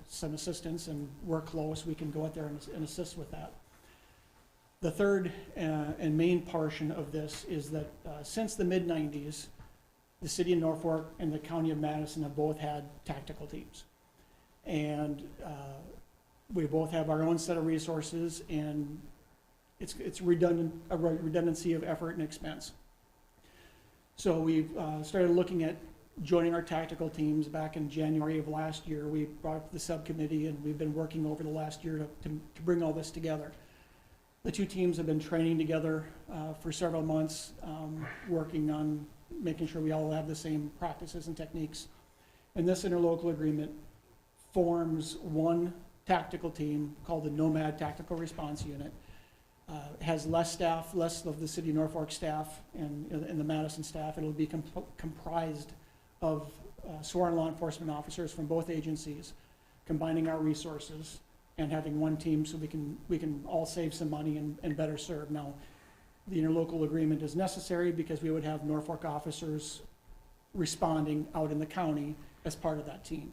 [SPEAKER 10] some assistance, and we're close. We can go out there and assist with that. The third and main portion of this is that since the mid-90s, the City of Norfolk and the County of Madison have both had tactical teams. And we both have our own set of resources, and it's a redundancy of effort and expense. So we've started looking at joining our tactical teams back in January of last year. We brought up the subcommittee, and we've been working over the last year to bring all this together. The two teams have been training together for several months, working on making sure we all have the same practices and techniques. And this interlocal agreement forms one tactical team called the Nomad Tactical Response Unit. Has less staff, less of the City of Norfolk staff and the Madison staff. It'll be comprised of sworn law enforcement officers from both agencies, combining our resources and having one team so we can all save some money and better serve. Now, the interlocal agreement is necessary because we would have Norfolk officers responding out in the county as part of that team.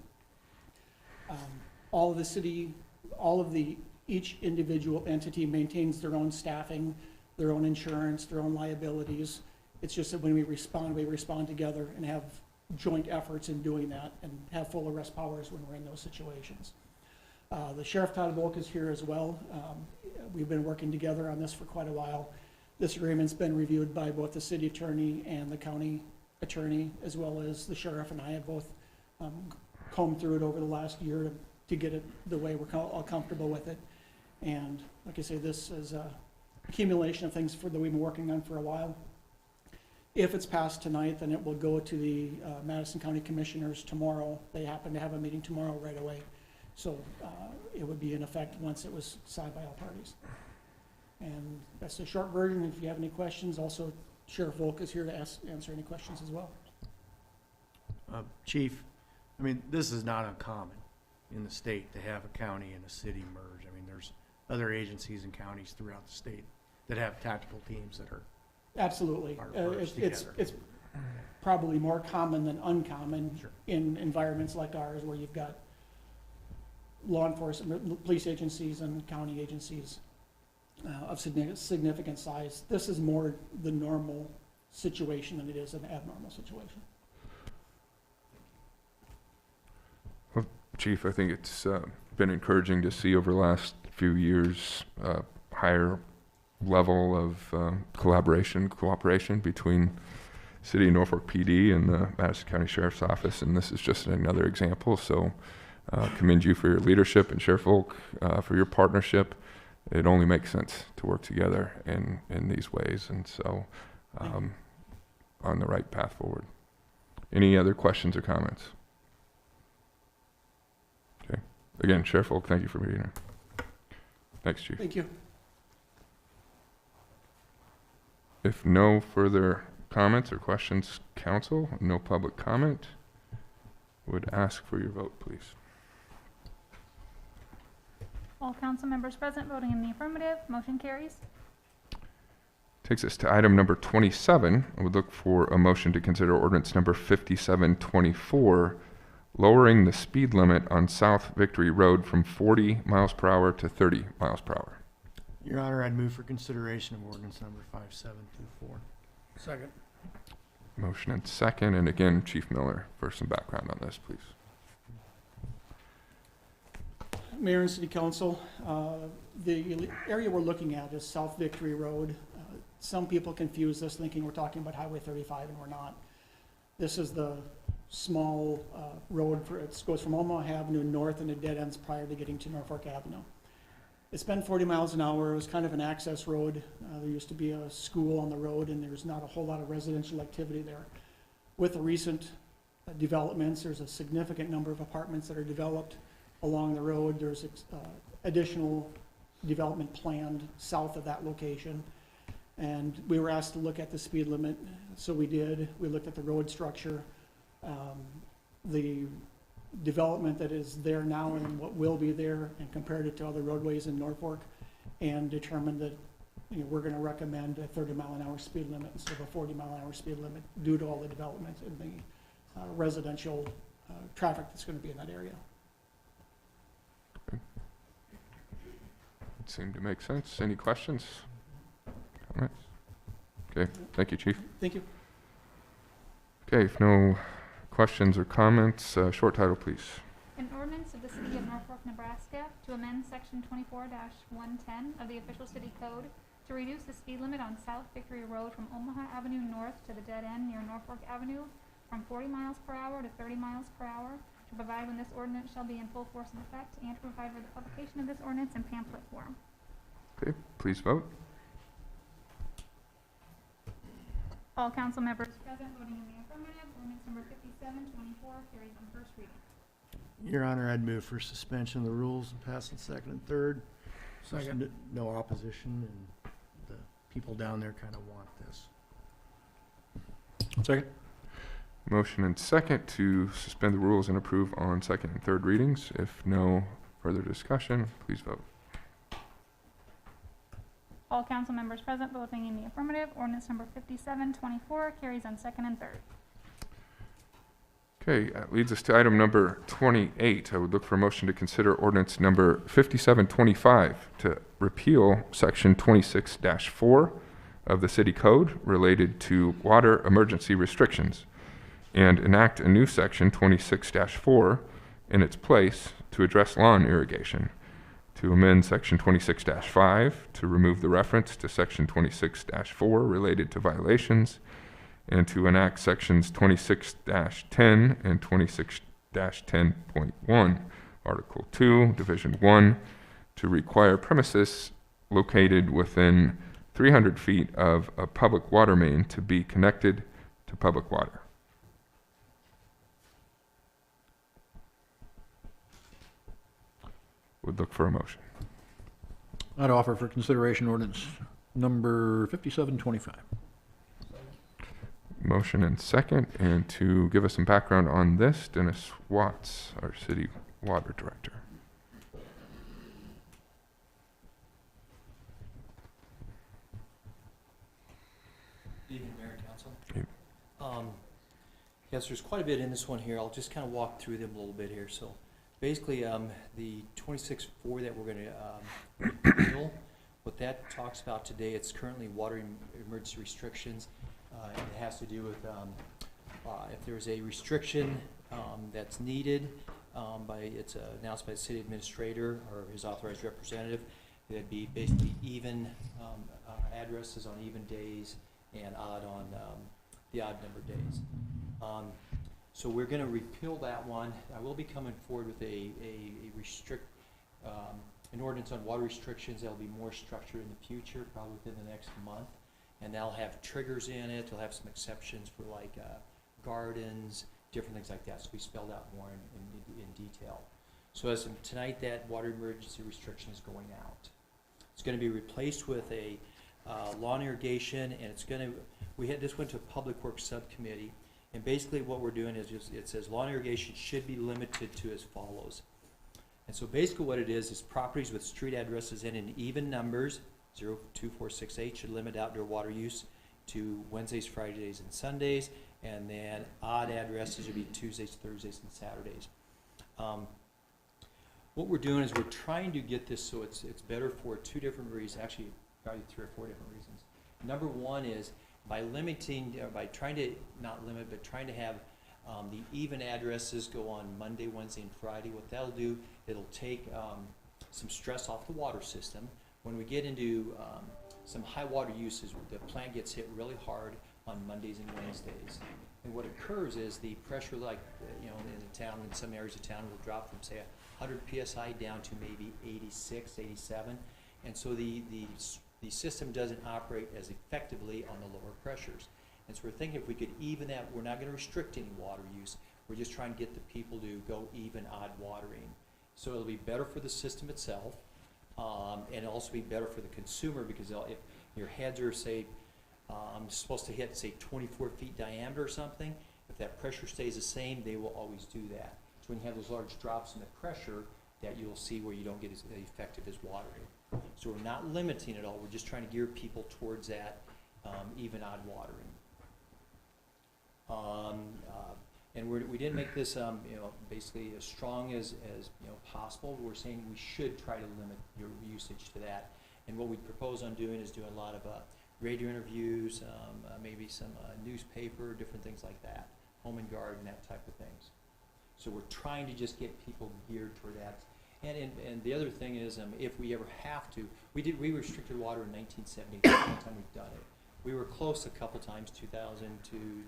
[SPEAKER 10] Each individual entity maintains their own staffing, their own insurance, their own liabilities. It's just that when we respond together and have joint efforts in doing that and have full arrest powers when we're in those situations. The Sheriff Todd Volk is here as well. We've been working together on this for quite a while. This agreement's been reviewed by both the city attorney and the county attorney, as well as the sheriff and I have both combed through it over the last year to get it the way we're all comfortable with it. And like I say, this is a accumulation of things that we've been working on for a while. If it's passed tonight, then it will go to the Madison County Commissioners tomorrow. They happen to have a meeting tomorrow right away. So it would be in effect once it was signed by all parties. And that's the short version. If you have any questions, also Sheriff Volk is here to answer any questions as well.
[SPEAKER 8] Chief, I mean, this is not uncommon in the state to have a county and a city merge. I mean, there's other agencies and counties throughout the state that have tactical teams that are
[SPEAKER 10] absolutely.
[SPEAKER 8] merged together.
[SPEAKER 10] It's probably more common than uncommon
[SPEAKER 8] Sure.
[SPEAKER 10] in environments like ours, where you've got law enforcement, police agencies and county agencies of significant size. This is more the normal situation than it is an abnormal situation.
[SPEAKER 2] Well, Chief, I think it's been encouraging to see over the last few years higher level of collaboration, cooperation between City of Norfolk PD and the Madison County Sheriff's Office, and this is just another example. So commend you for your leadership, and Sheriff Volk for your partnership. It only makes sense to work together in these ways, and so on the right path forward. Any other questions or comments? Okay. Again, Sheriff Volk, thank you for being here. Thanks, Chief.
[SPEAKER 10] Thank you.
[SPEAKER 2] If no further comments or questions, council, no public comment, would ask for your vote, please.
[SPEAKER 4] All council members present voting in the affirmative, motion carries.
[SPEAKER 2] Takes us to item number 27. I would look for a motion to consider ordinance number 5724, lowering the speed limit on South Victory Road from 40 miles per hour to 30 miles per hour.
[SPEAKER 8] Your Honor, I'd move for consideration of ordinance number 5724.
[SPEAKER 5] Second.
[SPEAKER 2] Motion and second, and again, Chief Miller, for some background on this, please.
[SPEAKER 10] Mayor and City Council, the area we're looking at is South Victory Road. Some people confuse this thinking we're talking about Highway 35, and we're not. This is the small road, it goes from Omaha Avenue north and it dead ends prior to getting to Norfolk Avenue. It's been 40 miles an hour. It was kind of an access road. There used to be a school on the road, and there's not a whole lot of residential activity there. With the recent developments, there's a significant number of apartments that are developed along the road. There's additional development planned south of that location. And we were asked to look at the speed limit, so we did. We looked at the road structure, the development that is there now and what will be there, and compared it to other roadways in Norfolk, and determined that we're going to recommend a 30-mile-an-hour speed limit instead of a 40-mile-an-hour speed limit due to all the development and the residential traffic that's going to be in that area.
[SPEAKER 2] It seemed to make sense. Any questions? Comments? Okay, thank you, Chief.
[SPEAKER 10] Thank you.
[SPEAKER 2] Okay, if no questions or comments, short title, please.
[SPEAKER 4] An ordinance of the City of Norfolk, Nebraska to amend Section 24-110 of the official city code to reduce the speed limit on South Victory Road from Omaha Avenue north to the dead end near Norfolk Avenue from 40 miles per hour to 30 miles per hour, to provide when this ordinance shall be in full force and effect, and to provide for the publication of this ordinance in pamphlet form.
[SPEAKER 2] Okay, please vote.
[SPEAKER 4] All council members present voting in the affirmative, ordinance number 5724 carries on first reading.
[SPEAKER 8] Your Honor, I'd move for suspension of the rules and pass it second and third.
[SPEAKER 5] Second.
[SPEAKER 8] No opposition, and the people down there kind of want this.
[SPEAKER 5] Second.
[SPEAKER 2] Motion and second to suspend the rules and approve on second and third readings. If no further discussion, please vote.
[SPEAKER 4] All council members present voting in the affirmative, ordinance number 5724 carries on second and third.
[SPEAKER 2] Okay, that leads us to item number 28. I would look for a motion to consider ordinance number 5725 to repeal section 26-4 of the city code related to water emergency restrictions and enact a new section 26-4 in its place to address lawn irrigation, to amend section 26-5 to remove the reference to section 26-4 related to violations, and to enact sections 26-10 and 26-10.1, Article 2, Division 1, to require premises located within 300 feet of a public water main to be connected to public water. Would look for a motion.
[SPEAKER 5] I'd offer for consideration ordinance number 5725.
[SPEAKER 2] Motion and second, and to give us some background on this, Dennis Watts, our city water director.
[SPEAKER 11] Good evening, Mayor and Council.
[SPEAKER 2] Good.
[SPEAKER 11] Yes, there's quite a bit in this one here. I'll just kind of walk through them a little bit here. So basically, the 26-4 that we're going to repeal, what that talks about today, it's currently water emergency restrictions. And it has to do with if there's a restriction that's needed, it's announced by the city administrator or his authorized representative. It'd be basically even addresses on even days and odd on the odd number of days. So we're gonna repeal that one. I will be coming forward with an ordinance on water restrictions that'll be more structured in the future, probably within the next month. And that'll have triggers in it, it'll have some exceptions for like gardens, different things like that, so we spelled out more in detail. So as of tonight, that water emergency restriction is going out. It's gonna be replaced with a lawn irrigation, and this went to a public works subcommittee, and basically what we're doing is it says lawn irrigation should be limited to as follows. And so basically what it is properties with street addresses in even numbers, 02468, should limit outdoor water use to Wednesdays, Fridays, and Sundays, and then odd addresses would be Tuesdays, Thursdays, and Saturdays. What we're doing is we're trying to get this so it's better for two different reasons, actually probably 3 or 4 different reasons. Number one is by trying to not limit, but trying to have the even addresses go on Monday, Wednesday, and Friday. What that'll do, it'll take some stress off the water system. When we get into some high water uses, the plant gets hit really hard on Mondays and Wednesdays. And what occurs is the pressure, like in the town, in some areas of town, will drop from say 100 psi down to maybe 86, 87, and so the system doesn't operate as effectively on the lower pressures. And so we're thinking if we could even that, we're not going to restrict any water use. We're just trying to get the people to go even odd watering. So it'll be better for the system itself, and it'll also be better for the consumer, because if your heads are, say, supposed to hit, say, 24 feet diameter or something, if that pressure stays the same, they will always do that. So when you have those large drops in the pressure, that you'll see where you don't get as effective as watering. So we're not limiting it all. We're just trying to gear people towards that even odd watering. And we didn't make this, basically as strong as possible. We're saying we should try to limit your usage to that. And what we propose on doing is doing a lot of radio interviews, maybe some newspaper, different things like that, home and garden, that type of things. So we're trying to just get people geared toward that. And the other thing is, if we ever have to, we restricted water in 1970. That's the only time we've done it. We were close a couple times, 2000 to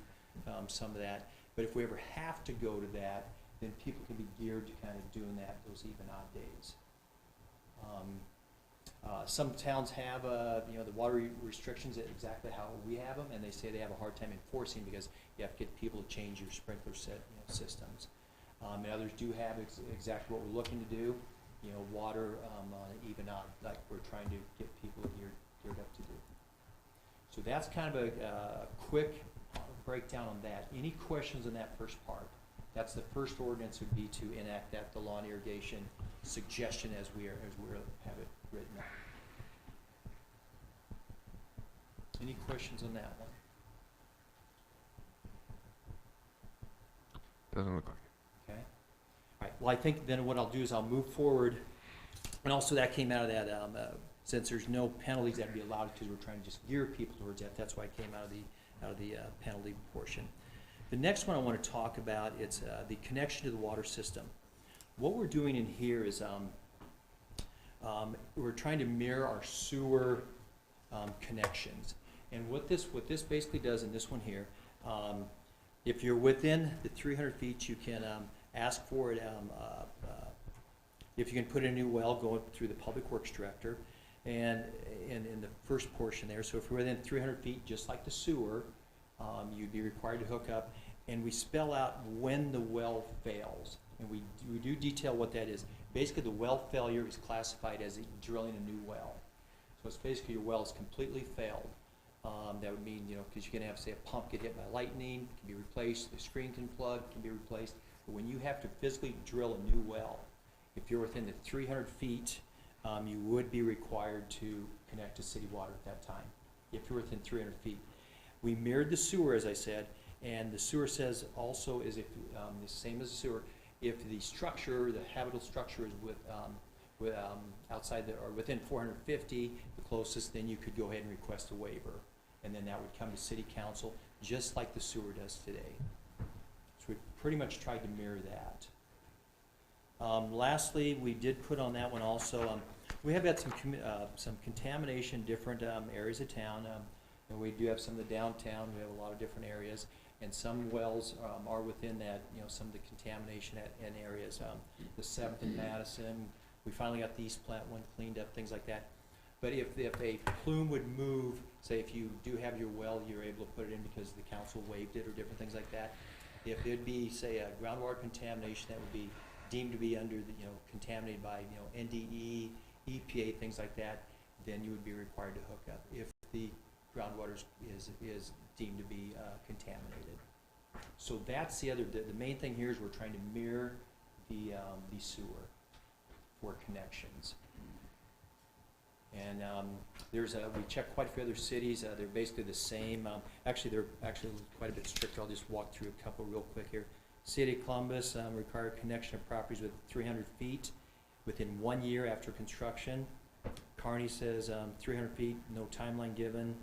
[SPEAKER 11] some of that. But if we ever have to go to that, then people can be geared to kind of doing that those even odd days. Some towns have the water restrictions exactly how we have them, and they say they have a hard time enforcing because you have to get people to change your sprinkler systems. And others do have exactly what we're looking to do, water on an even odd, like we're trying to get people geared up to do. So that's kind of a quick breakdown on that. Any questions on that first part? That's the first ordinance would be to enact that, the lawn irrigation suggestion as we have it written up. Any questions on that one?
[SPEAKER 2] Doesn't look like it.
[SPEAKER 11] Okay. All right. Well, I think then what I'll do is I'll move forward, and also that came out of that. Since there's no penalties that would be allowed, because we're trying to just gear people towards that. That's why it came out of the penalty portion. The next one I want to talk about, it's the connection to the water system. What we're doing in here is we're trying to mirror our sewer connections. And what this basically does in this one here, if you're within the 300 feet, you can ask for it. If you can put in a new well, going through the Public Works Director. And in the first portion there, so if we're within 300 feet, just like the sewer, you'd be required to hook up. And we spell out when the well fails. And we do detail what that is. Basically, the well failure is classified as drilling a new well. So it's basically your well is completely failed. That would mean, because you can have, say, a pump get hit by lightning, it can be replaced, the screen can plug, can be replaced. But when you have to physically drill a new well, if you're within the 300 feet, you would be required to connect to city water at that time, if you're within 300 feet. We mirrored the sewer, as I said, and the sewer says also is if, the same as the sewer, if the structure, the habitable structure is outside or within 450, the closest, then you could go ahead and request a waiver. And then that would come to city council, just like the sewer does today. So we pretty much tried to mirror that. Lastly, we did put on that one also, we have had some contamination in different areas of town. And we do have some of the downtown, we have a lot of different areas, and some wells are within that, some of the contamination in areas. The 7th and Madison, we finally got the East Plant one cleaned up, things like that. But if a plume would move, say if you do have your well, you're able to put it in because the council waived it or different things like that. If it'd be, say, a groundwater contamination that would be deemed to be under the, contaminated by, NDE, EPA, things like that, then you would be required to hook up if the groundwater is deemed to be contaminated. So that's the main thing here is we're trying to mirror the sewer for connections. And we checked quite a few other cities. They're basically the same. Actually, they're quite a bit stricter. I'll just walk through a couple real quick here. City of Columbus required connection of properties with 300 feet within 1 year after construction. Kearney says 300 feet, no timeline given.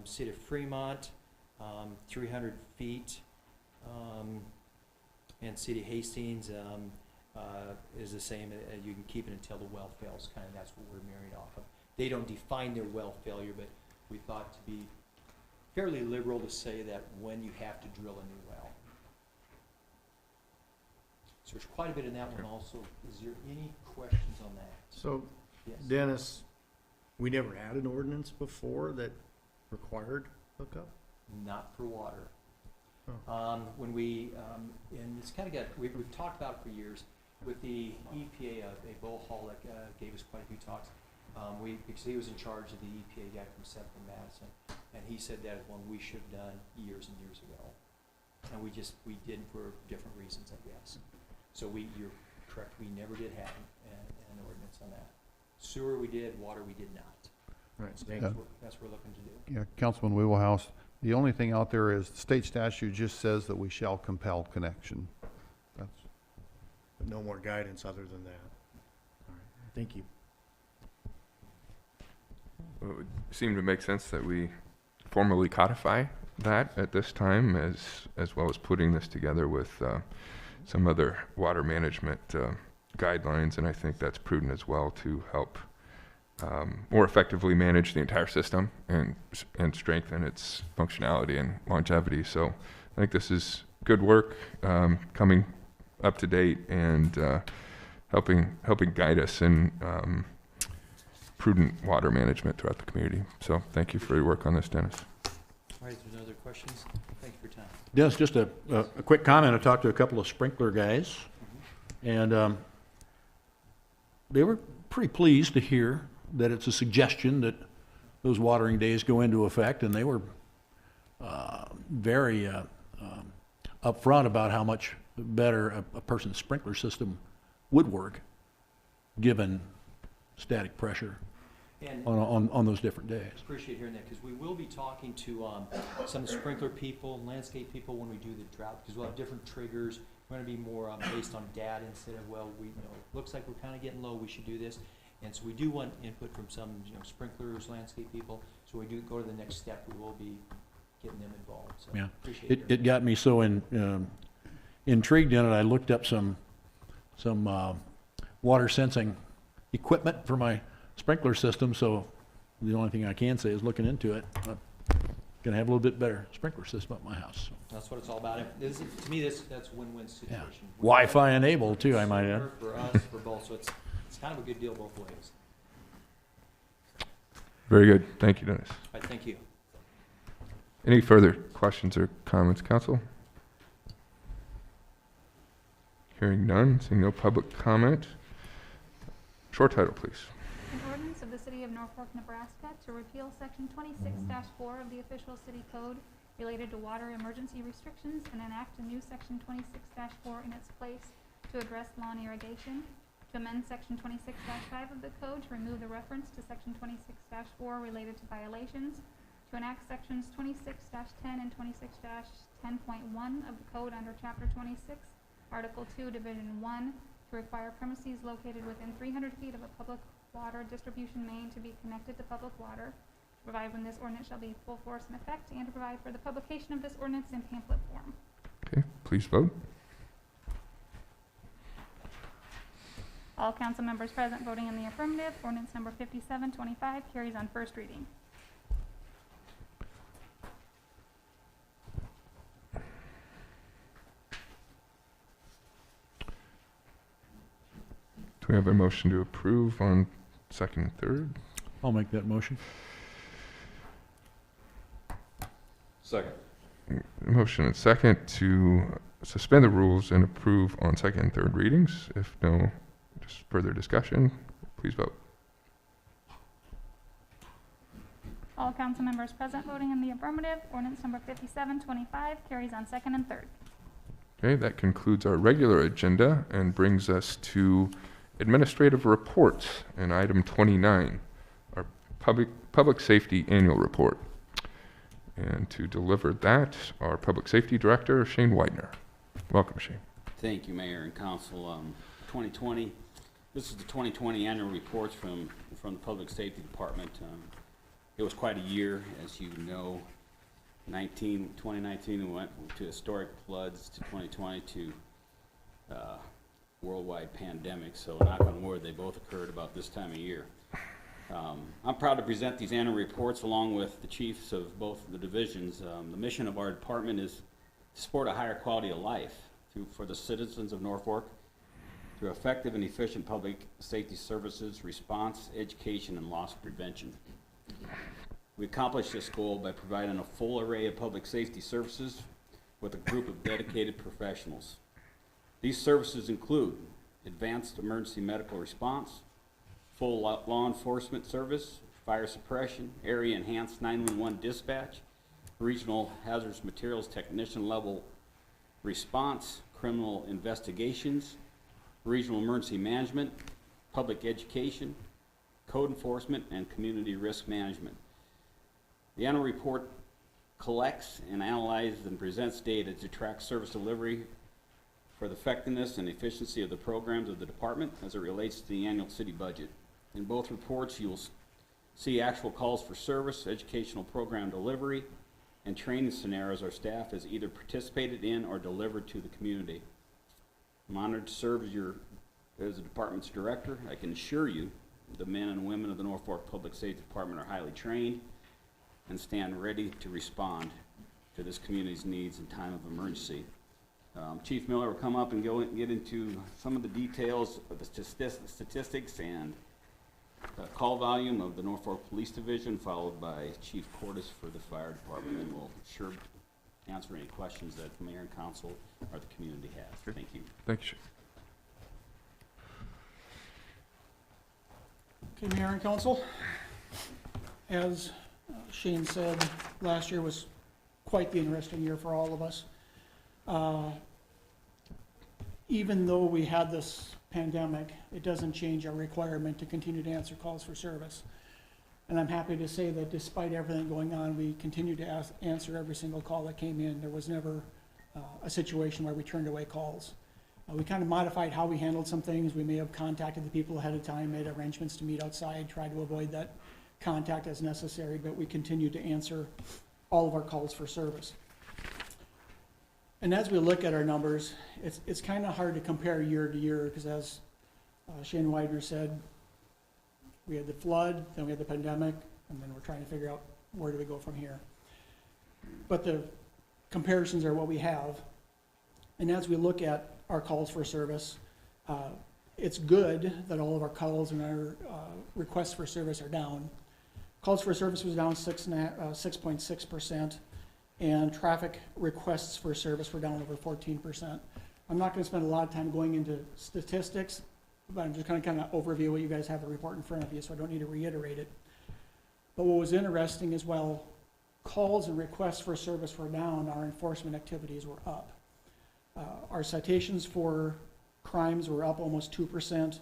[SPEAKER 11] City of Fremont, 300 feet. And City of Hastings is the same. You can keep it until the well fails. Kind of that's what we're mirroring off of. They don't define their well failure, but we thought to be fairly liberal to say that when you have to drill a new well. So there's quite a bit in that one also. Is there any questions on that?
[SPEAKER 8] So,
[SPEAKER 11] Yes.
[SPEAKER 8] Dennis, we never had an ordinance before that required hookup?
[SPEAKER 11] Not for water.
[SPEAKER 8] Oh.
[SPEAKER 11] When we, and it's kind of we've talked about it for years, with the EPA, Bo Hollick gave us quite a few talks. Because he was in charge of the EPA guy from 7th and Madison, and he said that is one we should have done years and years ago. And we didn't for different reasons, I guess. So you're correct, we never did have an ordinance on that. Sewer we did, water we did not.
[SPEAKER 8] Right.
[SPEAKER 11] So
[SPEAKER 8] Yeah.
[SPEAKER 11] that's what we're looking to do.
[SPEAKER 12] Yeah, Councilman Wheelhouse, the only thing out there is the state statute just says that we shall compel connection. That's,
[SPEAKER 8] But no more guidance other than that. All right. Thank you.
[SPEAKER 2] Well, it would seem to make sense that we formally codify that at this time, as well as putting this together with some other water management guidelines, and I think that's prudent as well to help more effectively manage the entire system and strengthen its functionality and longevity. So I think this is good work, coming up to date and helping guide us in prudent water management throughout the community. So thank you for your work on this, Dennis.
[SPEAKER 11] All right, if there's no other questions, thank you for your time.
[SPEAKER 5] Dennis, just a quick comment. I talked to a couple of sprinkler guys, and they were pretty pleased to hear that it's a suggestion that those watering days go into effect, and they were very upfront about how much better a person's sprinkler system would work given static pressure
[SPEAKER 11] And
[SPEAKER 5] on those different days.
[SPEAKER 11] appreciate hearing that, because we will be talking to some sprinkler people, landscape people when we do the drought, because we'll have different triggers. We're going to be more based on data instead of, well, it looks like we're kind of getting low, we should do this. And so we do want input from some, sprinklers, landscape people. So we do go to the next step, we will be getting them involved. So
[SPEAKER 5] Yeah.
[SPEAKER 11] appreciate
[SPEAKER 5] It got me so intrigued in it, I looked up some water sensing equipment for my sprinkler system, so the only thing I can say is looking into it. I'm gonna have a little bit better sprinkler system at my house.
[SPEAKER 11] That's what it's all about. To me, that's a win-win situation.
[SPEAKER 5] Wi-Fi enabled too, I might add.
[SPEAKER 11] For us, for both, so it's kind of a good deal both ways.
[SPEAKER 2] Very good. Thank you, Dennis.
[SPEAKER 11] All right, thank you.
[SPEAKER 2] Any further questions or comments, council? Hearing none, seeing no public comment. Short title, please.
[SPEAKER 4] An ordinance of the City of Norfolk, Nebraska to repeal Section 26-4 of the official city code related to water emergency restrictions and enact a new Section 26-4 in its place to address lawn irrigation, to amend Section 26-5 of the code to remove the reference to Section 26-4 related to violations, to enact Sections 26-10 and 26-10.1 of the code under Chapter 26, Article 2, Division 1, to require premises located within 300 feet of a public water distribution main to be connected to public water, to provide when this ordinance shall be full force and effect, and to provide for the publication of this ordinance in pamphlet form.
[SPEAKER 2] Okay, please vote.
[SPEAKER 4] All council members present voting in the affirmative, ordinance number 5725 carries on first reading.
[SPEAKER 2] we have a motion to approve on second and third?
[SPEAKER 5] I'll make that motion.
[SPEAKER 1] Second.
[SPEAKER 2] Motion and second to suspend the rules and approve on second and third readings. If no just further discussion, please vote.
[SPEAKER 4] All council members present voting in the affirmative. Ordinance number 5725 carries on second and third.
[SPEAKER 2] Okay, that concludes our regular agenda and brings us to administrative reports and item 29, our public safety annual report. And to deliver that, our Public Safety Director, Shane Widener. Welcome, Shane.
[SPEAKER 13] Thank you, Mayor and Council. 2020, this is the 2020 annual reports from the Public Safety Department. It was quite a year, as you know. 2019, we went to historic floods, to 2020 to worldwide pandemic. So knock on wood, they both occurred about this time of year. I'm proud to present these annual reports along with the chiefs of both the divisions. The mission of our department is to support a higher quality of life for the citizens of Norfolk through effective and efficient public safety services, response, education, and loss prevention. We accomplish this goal by providing a full array of public safety services with a group of dedicated professionals. These services include advanced emergency medical response, full law enforcement service, fire suppression, area enhanced 911 dispatch, regional hazardous materials technician level response, criminal investigations, regional emergency management, public education, code enforcement, and community risk management. The annual report collects and analyzes and presents data to track service delivery for the effectiveness and efficiency of the programs of the department as it relates to the annual city budget. In both reports, you will see actual calls for service, educational program delivery, and training scenarios our staff has either participated in or delivered to the community. I'm honored to serve as the department's director. I can assure you the men and women of the Norfolk Public Safety Department are highly trained and stand ready to respond to this community's needs in time of emergency. Chief Miller will come up and get into some of the details of the statistics and call volume of the Norfolk Police Division, followed by Chief Cordes for the Fire Department, and we'll sure answer any questions that the Mayor and Council or the community has. Thank you.
[SPEAKER 2] Thank you, Shane.
[SPEAKER 10] Okay, Mayor and Council, as Shane said, last year was quite the interesting year for all of us. Even though we had this pandemic, it doesn't change our requirement to continue to answer calls for service. And I'm happy to say that despite everything going on, we continued to answer every single call that came in. There was never a situation where we turned away calls. We kind of modified how we handled some things. We may have contacted the people ahead of time, made arrangements to meet outside, tried to avoid that contact as necessary, but we continued to answer all of our calls for service. And as we look at our numbers, it's kind of hard to compare year to year because as Shane Widener said, we had the flood, then we had the pandemic, and then we're trying to figure out where do we go from here. But the comparisons are what we have. And as we look at our calls for service, it's good that all of our calls and our requests for service are down. Calls for service was down 6.6%. And traffic requests for service were down over 14%. I'm not going to spend a lot of time going into statistics, but I'm just going to kind of overview what you guys have a report in front of you, so I don't need to reiterate it. But what was interesting is while calls and requests for service were down, our enforcement activities were up. Our citations for crimes were up almost 2%.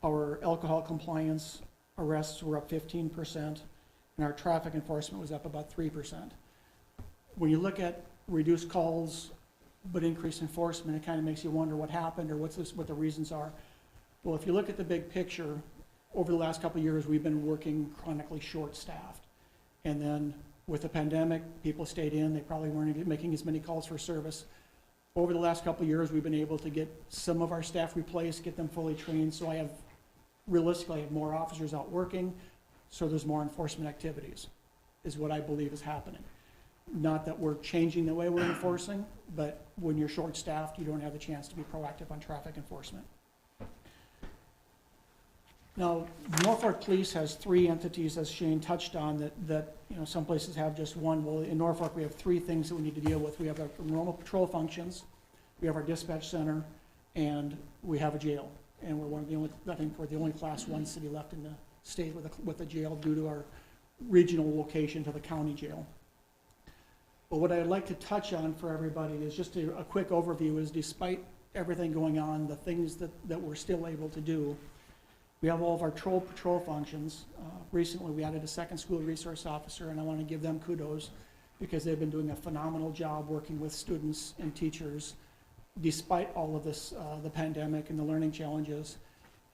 [SPEAKER 10] Our alcohol compliance arrests were up 15%, and our traffic enforcement was up about 3%. When you look at reduced calls but increased enforcement, it kind of makes you wonder what happened or what the reasons are. Well, if you look at the big picture, over the last couple of years, we've been working chronically short-staffed. And then with the pandemic, people stayed in. They probably weren't making as many calls for service. Over the last couple of years, we've been able to get some of our staff replaced, get them fully trained. So realistically, I have more officers out working, so there's more enforcement activities, is what I believe is happening. Not that we're changing the way we're enforcing, but when you're short-staffed, you don't have the chance to be proactive on traffic enforcement. Now, Norfolk Police has 3 entities, as Shane touched on, that, you know, some places have just one. Well, in Norfolk, we have 3 things that we need to deal with. We have our normal patrol functions, we have our dispatch center, and we have a jail. And we're one of the only, I think we're the only Class 1 city left in the state with a jail due to our regional location to the county jail. But what I'd like to touch on for everybody is just a quick overview is despite everything going on, the things that we're still able to do. We have all of our patrol functions. Recently, we added a second school resource officer, and I want to give them kudos because they've been doing a phenomenal job working with students and teachers despite all of this, the pandemic and the learning challenges.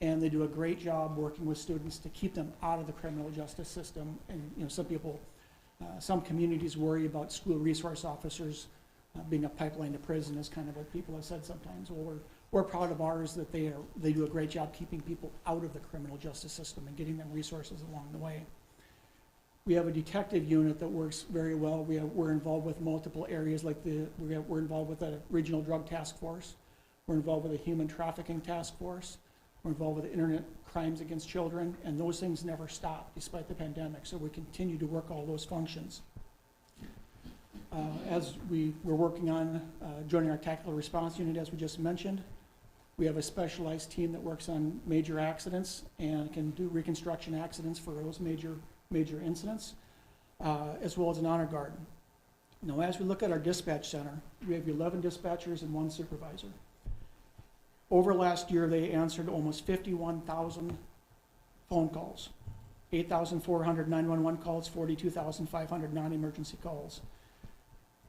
[SPEAKER 10] And they do a great job working with students to keep them out of the criminal justice system. And, you know, some people, some communities worry about school resource officers being a pipeline to prison, is kind of what people have said sometimes. Well, we're proud of ours that they do a great job keeping people out of the criminal justice system and getting them resources along the way. We have a detective unit that works very well. We're involved with multiple areas, like we're involved with a regional drug task force. We're involved with a human trafficking task force. We're involved with internet crimes against children, and those things never stop despite the pandemic, so we continue to work all those functions. As we're working on joining our tactical response unit, as we just mentioned. We have a specialized team that works on major accidents and can do reconstruction accidents for those major incidents, as well as an honor guard. Now, as we look at our dispatch center, we have 11 dispatchers and 1 supervisor. Over last year, they answered almost 51,000 phone calls, 8,400 911 calls, 42,500 non-emergency calls.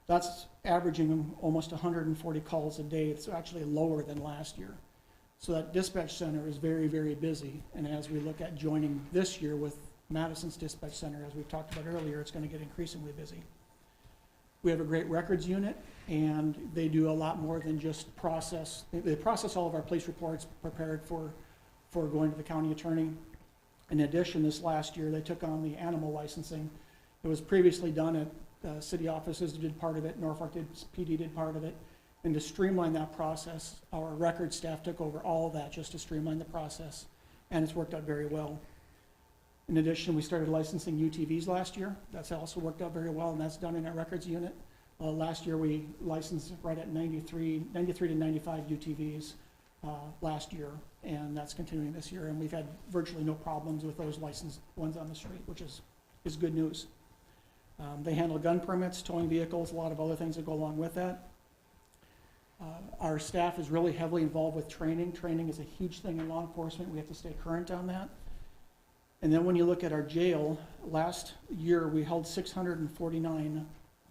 [SPEAKER 10] That's averaging almost 140 calls a day. It's actually lower than last year. So that dispatch center is very, very busy. And as we look at joining this year with Madison's dispatch center, as we've talked about earlier, it's going to get increasingly busy. We have a great records unit, and they do a lot more than just process. They process all of our police reports prepared for going to the county attorney. In addition, this last year, they took on the animal licensing. It was previously done at city offices did part of it, Norfolk PD did part of it. And to streamline that process, our record staff took over all of that just to streamline the process, and it's worked out very well. In addition, we started licensing UTVs last year. That's also worked out very well, and that's done in our records unit. Last year, we licensed right at 93 to 95 UTVs last year, and that's continuing this year. And we've had virtually no problems with those licensed ones on the street, which is good news. They handle gun permits, towing vehicles, a lot of other things that go along with that. Our staff is really heavily involved with training. Training is a huge thing in law enforcement. We have to stay current on that. And then when you look at our jail, last year we held 649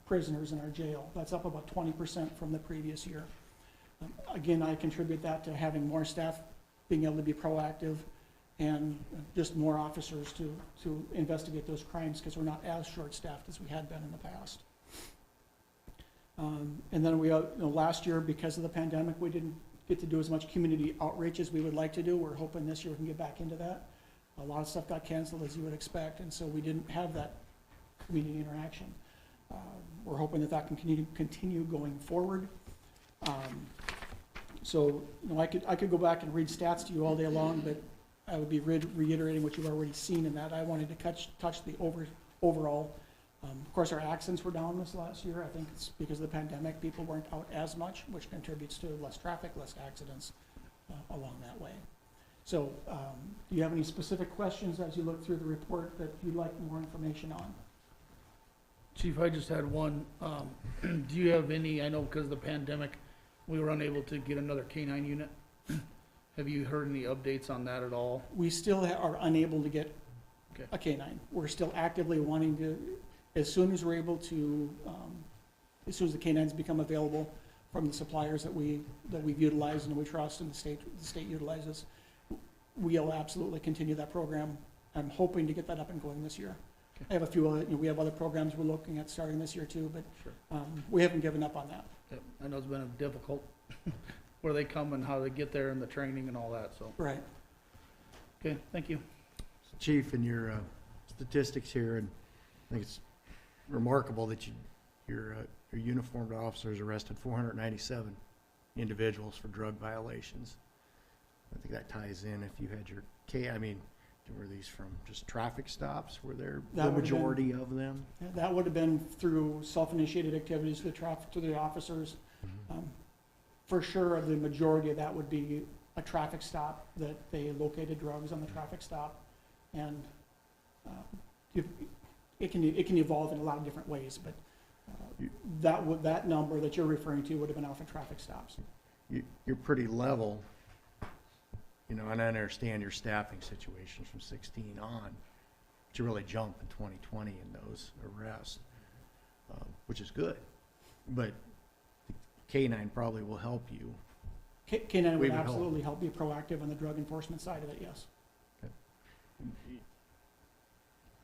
[SPEAKER 10] prisoners in our jail. That's up about 20% from the previous year. Again, I contribute that to having more staff being able to be proactive and just more officers to investigate those crimes, because we're not as short-staffed as we had been in the past. And then last year, because of the pandemic, we didn't get to do as much community outreach as we would like to do. We're hoping this year we can get back into that. A lot of stuff got canceled, as you would expect, and so we didn't have that community interaction. We're hoping that can continue going forward. So I could go back and read stats to you all day long, but I would be reiterating what you've already seen in that. I wanted to touch the overall. Of course, our accidents were down this last year. I think it's because of the pandemic. People weren't out as much, which contributes to less traffic, less accidents along that way. So do you have any specific questions as you look through the report that you'd like more information on?
[SPEAKER 14] Chief, I just had one. Do you have any, I know because of the pandemic, we were unable to get another K-9 unit. Have you heard any updates on that at all?
[SPEAKER 10] We still are unable to get a K-9. We're still actively wanting to, as soon as we're able to, as soon as the K-9s become available from the suppliers that we've utilized and we trust and the state utilizes, we'll absolutely continue that program. I'm hoping to get that up and going this year. Okay. I have a few other, we have other programs we're looking at starting this year too, but sure. We haven't given up on that.
[SPEAKER 14] Yep. I know it's been difficult where they come and how they get there and the training and all that, so.
[SPEAKER 10] Right.
[SPEAKER 14] Okay, thank you.
[SPEAKER 8] Chief, in your statistics here, and I think it's remarkable that your uniformed officers arrested 497 individuals for drug violations. I think that ties in if you had your Were these from just traffic stops? Were there
[SPEAKER 10] That
[SPEAKER 8] the
[SPEAKER 10] would've been-
[SPEAKER 8] majority of them?
[SPEAKER 10] That would have been through self-initiated activities to the traffic, to the officers. For sure, the majority of that would be a traffic stop, that they located drugs on the traffic stop. And it can evolve in a lot of different ways, but that number that you're referring to would have been off of traffic stops.
[SPEAKER 8] You're pretty level, you know, and I understand your staffing situations from 16 on, but you really jump in 2020 in those arrests, which is good. But K-9 probably will help you.
[SPEAKER 10] K-9
[SPEAKER 8] We
[SPEAKER 10] would
[SPEAKER 8] would hope.
[SPEAKER 10] absolutely help be proactive on the drug enforcement side of it, yes.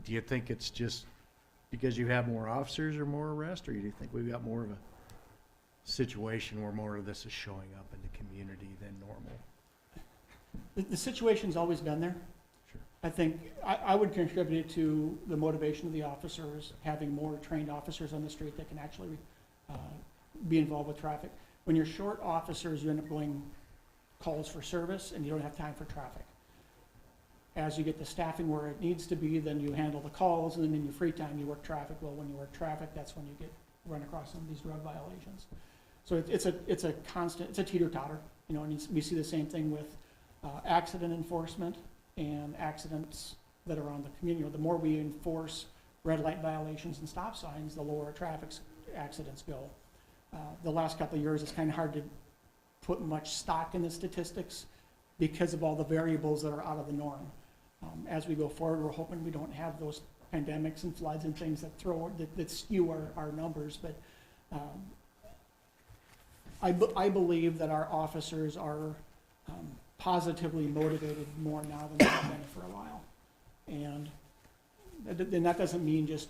[SPEAKER 8] Do you think it's just because you have more officers or more arrests, or do you think we've got more of a situation where more of this is showing up in the community than normal?
[SPEAKER 10] The situation's always been there.
[SPEAKER 8] Sure.
[SPEAKER 10] I think, I would contribute it to the motivation of the officers, having more trained officers on the street that can actually be involved with traffic. When you're short officers, you end up going calls for service, and you don't have time for traffic. As you get the staffing where it needs to be, then you handle the calls, and then in your free time, you work traffic. Well, when you work traffic, that's when you run across some of these drug violations. So it's a constant, it's a teeter-totter, you know, and we see the same thing with accident enforcement and accidents that are on the community. You know, the more we enforce red light violations and stop signs, the lower our traffic accidents go. The last couple of years, it's kind of hard to put much stock in the statistics because of all the variables that are out of the norm. As we go forward, we're hoping we don't have those pandemics and floods and things that skew our numbers, but I believe that our officers are positively motivated more now than they've been for a while. And that doesn't mean just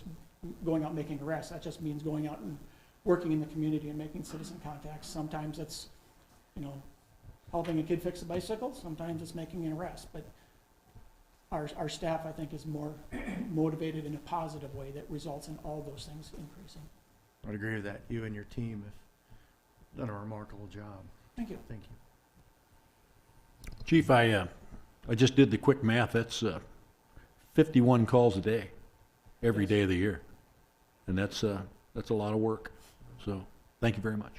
[SPEAKER 10] going out making arrests. That just means going out and working in the community and making citizen contacts. Sometimes it's, you know, helping a kid fix a bicycle. Sometimes it's making an arrest. But our staff, I think, is more motivated in a positive way that results in all those things increasing.
[SPEAKER 8] I'd agree with that. You and your team have done a remarkable job.
[SPEAKER 10] Thank you.
[SPEAKER 8] Thank you.
[SPEAKER 5] Chief, I just did the quick math. That's 51 calls a day, every day of the year. And that's a lot of work. So, thank you very much.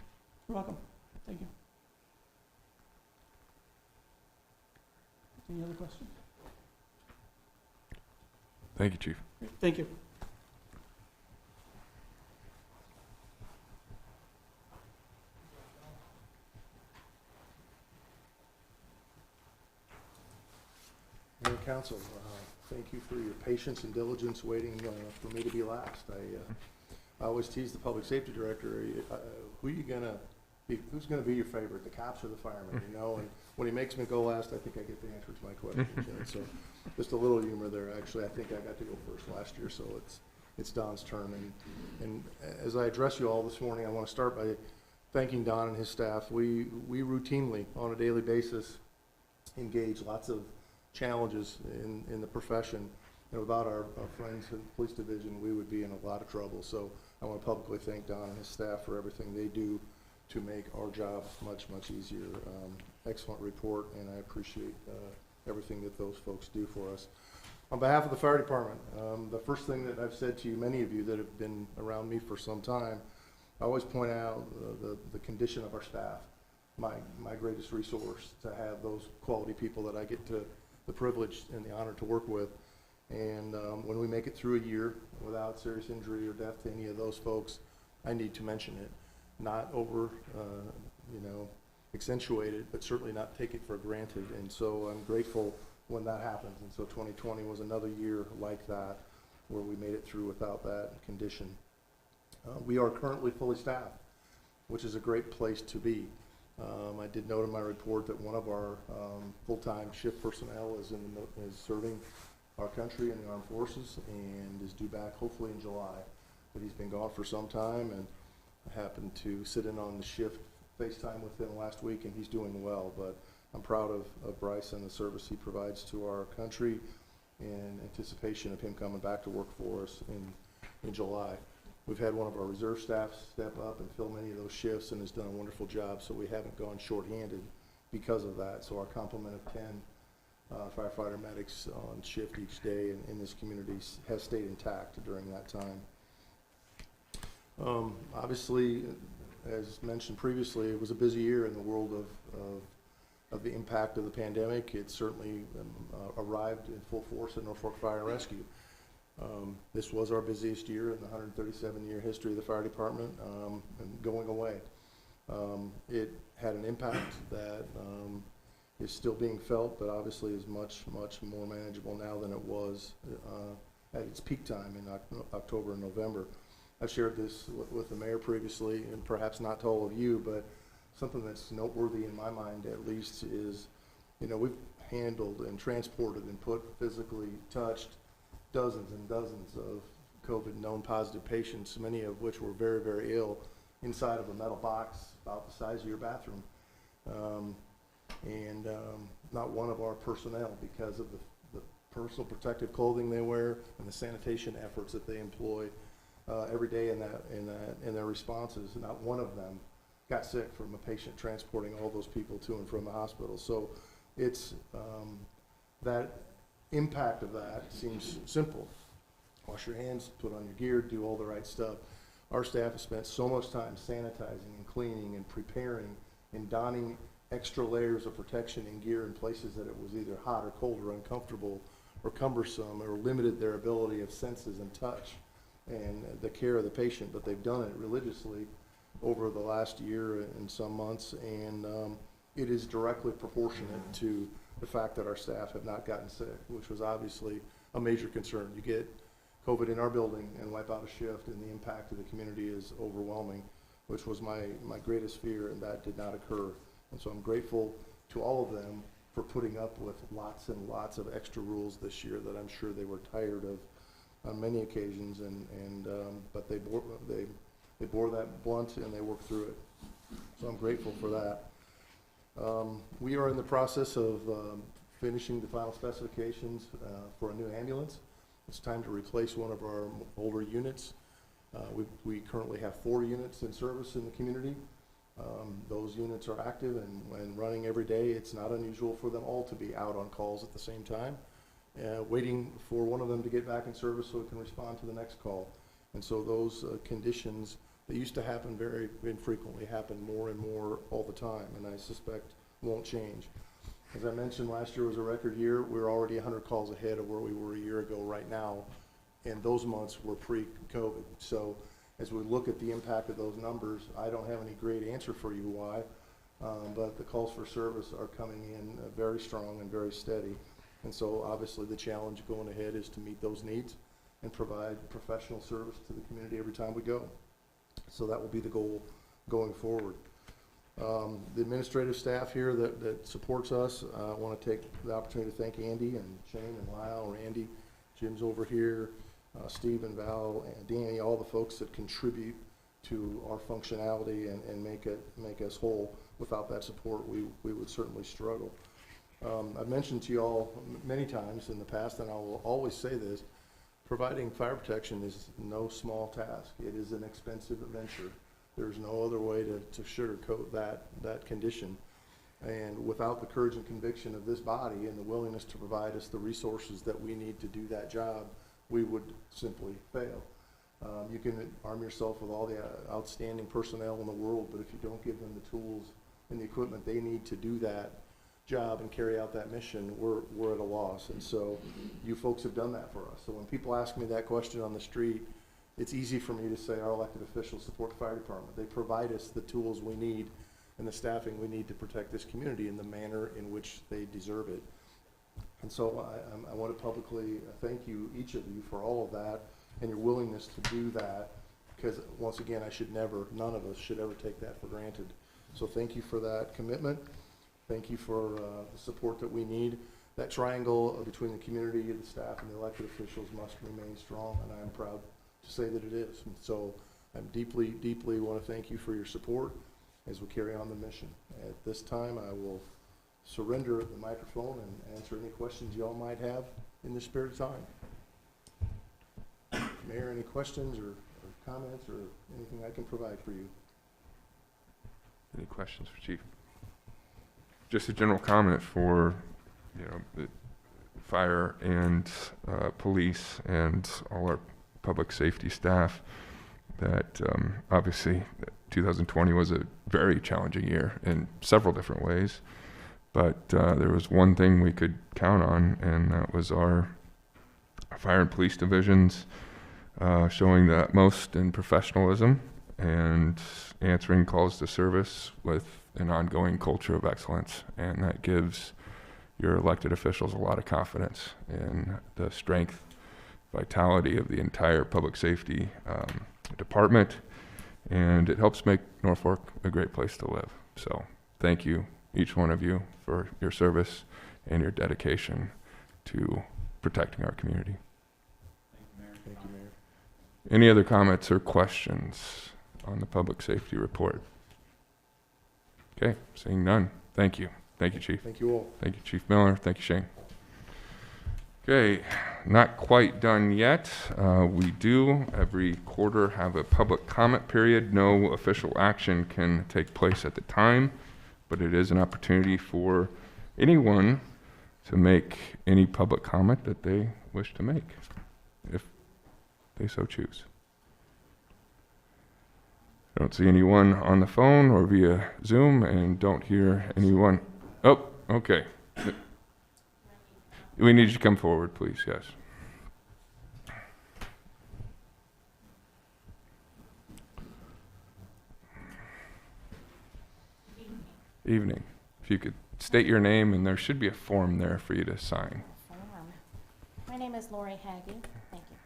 [SPEAKER 10] You're welcome. Thank you. Any other questions?
[SPEAKER 2] Thank you, Chief.
[SPEAKER 10] Thank you.
[SPEAKER 3] Mayor and Council, thank you for your patience and diligence waiting for me to be last. I always tease the public safety director, who's gonna be your favorite, the cops or the firemen, you know? And when he makes me go last, I think I get the answer to my questions. And so, just a little humor there. Actually, I think I got to go first last year, so it's Don's turn. And as I address you all this morning, I want to start by thanking Don and his staff. We routinely, on a daily basis, engage lots of challenges in the profession. And without our friends in the police division, we would be in a lot of trouble. So I want to publicly thank Don and his staff for everything they do to make our job much, much easier. Excellent report, and I appreciate everything that those folks do for us. On behalf of the fire department, the first thing that I've said to you, many of you that have been around me for some time, I always point out the condition of our staff. My greatest resource to have those quality people that I get to the privilege and the honor to work with. And when we make it through a year without serious injury or death to any of those folks, I need to mention it. Not over, accentuate it, but certainly not take it for granted. And so I'm grateful when that happens. And so 2020 was another year like that, where we made it through without that condition. We are currently fully staffed, which is a great place to be. I did note in my report that one of our full-time shift personnel is serving our country in the armed forces and is due back hopefully in July. But he's been gone for some time, and I happened to sit in on the shift FaceTime with him last week, and he's doing well. But I'm proud of Bryce and the service he provides to our country in anticipation of him coming back to work for us in July. We've had one of our reserve staff step up and fill many of those shifts and has done a wonderful job, so we haven't gone shorthanded because of that. So our complement of 10 firefighter medics on shift each day in this community has stayed intact during that time. Obviously, as mentioned previously, it was a busy year in the world of the impact of the pandemic. It certainly arrived in full force at Norfolk Fire and Rescue. This was our busiest year in the 137-year history of the fire department, and going away. It had an impact that is still being felt, but obviously is much more manageable now than it was at its peak time in October and November. I've shared this with the mayor previously, and perhaps not to all of you, but something that's noteworthy in my mind at least is, we've handled and transported and physically touched dozens and dozens of COVID known positive patients, many of which were very, very ill, inside of a metal box about the size of your bathroom. Not one of our personnel, because of the personal protective clothing they wear and the sanitation efforts that they employ every day in their responses, not one of them got sick from a patient transporting all those people to and from the hospital. So it's that impact of that seems simple. Wash your hands, put on your gear, do all the right stuff. Our staff has spent so much time sanitizing and cleaning and preparing and donning extra layers of protection and gear in places that it was either hot or cold or uncomfortable or cumbersome or limited their ability of senses and touch and the care of the patient, but they've done it religiously over the last year and some months, and it is directly proportionate to the fact that our staff have not gotten sick, which was obviously a major concern. You get COVID in our building and wipe out a shift, and the impact of the community is overwhelming, which was my greatest fear, and that did not occur. And so I'm grateful to all of them for putting up with lots and lots of extra rules this year that I'm sure they were tired of on many occasions, but they bore that blunt and they worked through it. So I'm grateful for that. We are in the process of finishing the final specifications for a new ambulance. It's time to replace one of our older units. We currently have 4 units in service in the community. Those units are active and running every day. It's not unusual for them all to be out on calls at the same time, waiting for one of them to get back in service so it can respond to the next call. And so those conditions that used to happen very infrequently happen more and more all the time, and I suspect won't change. As I mentioned, last year was a record year. We're already 100 calls ahead of where we were a year ago right now, and those months were pre-COVID. So as we look at the impact of those numbers, I don't have any great answer for you why, but the calls for service are coming in very strong and very steady. And so obviously the challenge going ahead is to meet those needs and provide professional service to the community every time we go. So that will be the goal going forward. The administrative staff here that supports us, I want to take the opportunity to thank Andy and Shane and Lyle, Randy, Jim's over here, Steve and Val and Danny, all the folks that contribute to our functionality and make us whole. Without that support, we would certainly struggle. I've mentioned to you all many times in the past, and I will always say this, providing fire protection is no small task. It is an expensive venture. There's no other way to sugarcoat that condition. And without the courage and conviction of this body and the willingness to provide us the resources that we need to do that job, we would simply fail. You can arm yourself with all the outstanding personnel in the world, but if you don't give them the tools and the equipment they need to do that job and carry out that mission, we're at a loss. And so you folks have done that for us. So when people ask me that question on the street, it's easy for me to say our elected officials support the fire department. They provide us the tools we need and the staffing we need to protect this community in the manner in which they deserve it. And so I want to publicly thank you, each of you, for all of that and your willingness to do that, because once again, none of us should ever take that for granted. So thank you for that commitment. Thank you for the support that we need. That triangle between the community, the staff, and the elected officials must remain strong, and I'm proud to say that it is. And so I deeply want to thank you for your support as we carry on the mission. At this time, I will surrender the microphone and answer any questions you all might have in this spirit of time. Mayor, any questions or comments or anything I can provide for you?
[SPEAKER 2] Any questions for Chief? Just a general comment for the fire and police and all our public safety staff that obviously 2020 was a very challenging year in several different ways, but there was one thing we could count on, and that was our fire and police divisions showing the utmost in professionalism and answering calls to service with an ongoing culture of excellence. And that gives your elected officials a lot of confidence in the strength, vitality of the entire public safety department, and it helps make Norfolk a great place to live. So thank you, each one of you, for your service and your dedication to protecting our community.
[SPEAKER 8] Thank you, Mayor.
[SPEAKER 2] Any other comments or questions on the public safety report? Okay, seeing none. Thank you. Thank you, Chief.
[SPEAKER 8] Thank you all.
[SPEAKER 2] Thank you, Chief Miller. Thank you, Shane. Okay, not quite done yet. We do every quarter have a public comment period. No official action can take place at the time, but it is an opportunity for anyone to make any public comment that they wish to make, if they so choose. I don't see anyone on the phone or via Zoom, and don't hear anyone. Oh, okay. We need you to come forward, please. Yes. Evening. If you could state your name, and there should be a form there for you to sign.
[SPEAKER 15] My name is Lori Haggy. Thank you.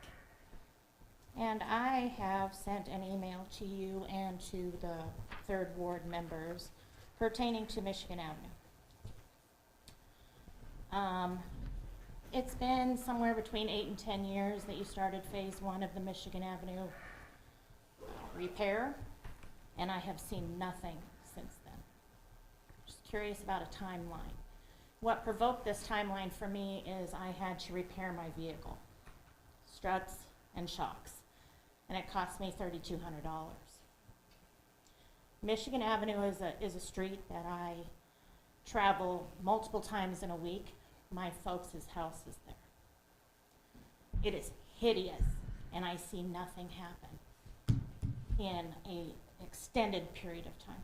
[SPEAKER 15] And I have sent an email to you and to the 3rd Ward members pertaining to Michigan Avenue. It's been somewhere between 8 and 10 years that you started phase 1 of the Michigan Avenue repair, and I have seen nothing since then. Just curious about a timeline. What provoked this timeline for me is I had to repair my vehicle, struts and shocks, and it cost me $3,200. Michigan Avenue is a street that I travel multiple times in a week. My folks' house is there. It is hideous, and I see nothing happen in an extended period of time.